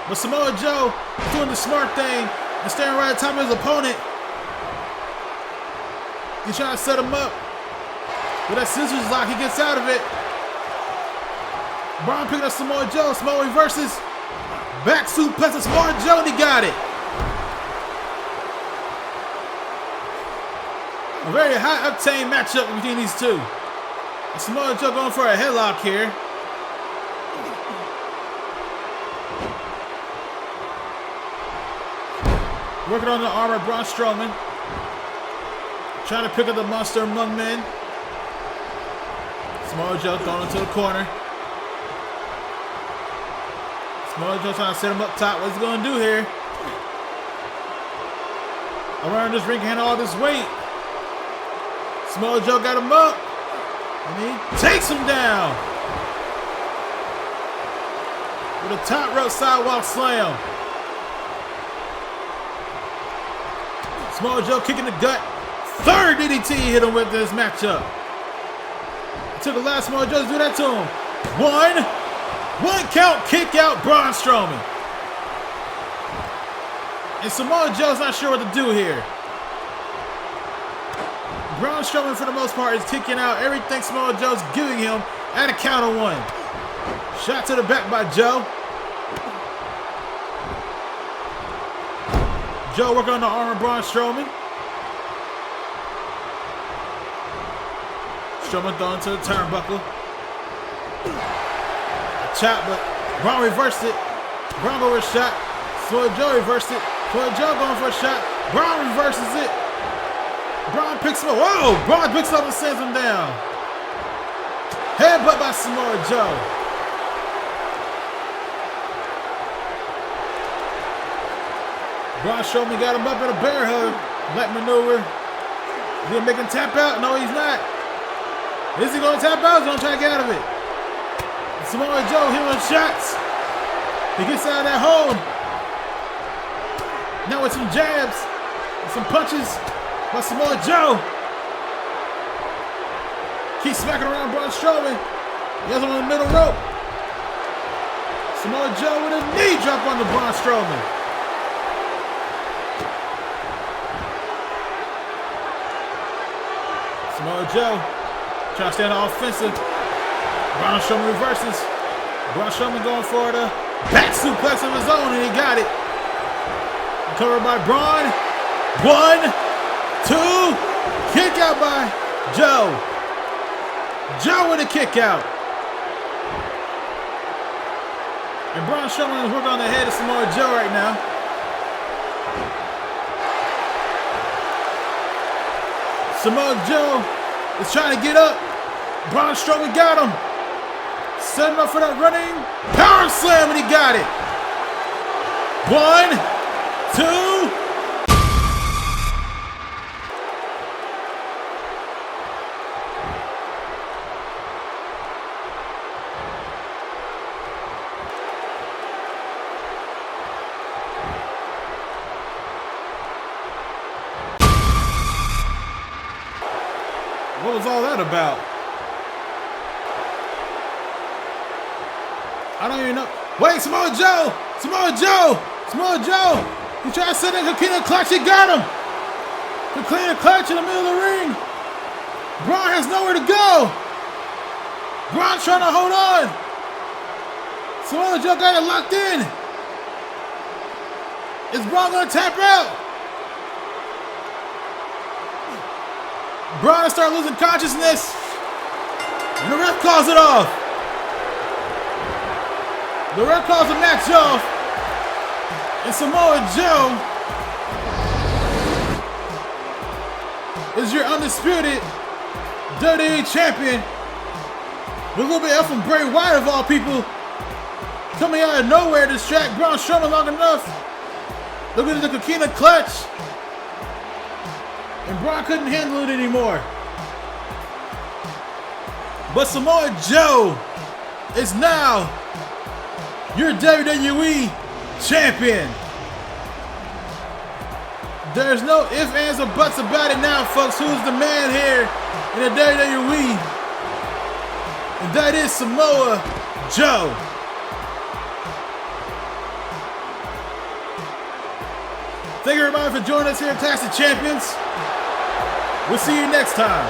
But Samoa Joe doing the smart thing and standing right at the top of his opponent. He's trying to set him up. With that scissors lock, he gets out of it. Braun picking up Samoa Joe. Samoa reverses. Back suplex to Samoa Joe and he got it. A very high octane matchup between these two. And Samoa Joe going for a headlock here. Working on the arm of Braun Strowman. Trying to pick up the monster among men. Samoa Joe thrown into the corner. Samoa Joe trying to set him up top. What's he going to do here? Around this ring can handle all this weight. Samoa Joe got him up. And he takes him down. With a top rope sidewalk slam. Samoa Joe kicking the gut. 3rd DDT hit him with this matchup. It took the last Samoa Joe to do that to him. 1 count, kick out Braun Strowman. And Samoa Joe's not sure what to do here. Braun Strowman, for the most part, is kicking out everything Samoa Joe's giving him at a count of 1. Shot to the back by Joe. Joe working on the arm of Braun Strowman. Strowman throwing to the turnbuckle. A chop, but Braun reversed it. Braun over a shot. Samoa Joe reversed it. Samoa Joe going for a shot. Braun reverses it. Braun picks him up. Whoa! Braun picks up and sends him down. Headbutt by Samoa Joe. Braun Strowman got him up in a bear hug. Black maneuver. Is he making tap out? No, he's not. Is he going to tap out? He's going to try to get out of it. Samoa Joe hitting with shots. He gets out of that hold. Now with some jabs and some punches by Samoa Joe. Keeps smacking around Braun Strowman. He has him on the middle rope. Samoa Joe with a knee drop on the Braun Strowman. Samoa Joe trying to stay on the offensive. Braun Strowman reverses. Braun Strowman going for the back suplex of his own, and he got it. Covered by Braun. 1, 2, kick out by Joe. Joe with a kick out. And Braun Strowman is working on the head of Samoa Joe right now. Samoa Joe is trying to get up. Braun Strowman got him. Set him up for that running power slam, and he got it. 1, 2. What was all that about? I don't even know. Wait, Samoa Joe! Samoa Joe! Samoa Joe! He tried to set in Coquina Clutch. He got him! Coquina Clutch in the middle of the ring. Braun has nowhere to go. Braun trying to hold on. Samoa Joe got it locked in. Is Braun going to tap out? Braun start losing consciousness. And the ref calls it off. The ref calls the match off. And Samoa Joe is your undisputed WWE Champion. With a little bit of help from Bray Wyatt of all people. Coming out of nowhere to distract Braun Strowman long enough. Looking at the Coquina Clutch. And Braun couldn't handle it anymore. But Samoa Joe is now your WWE Champion. There's no ifs, ands, or buts about it now, folks. Who's the man here in the WWE? And that is Samoa Joe. Thank you everybody for joining us here at Clash of Champions. We'll see you next time.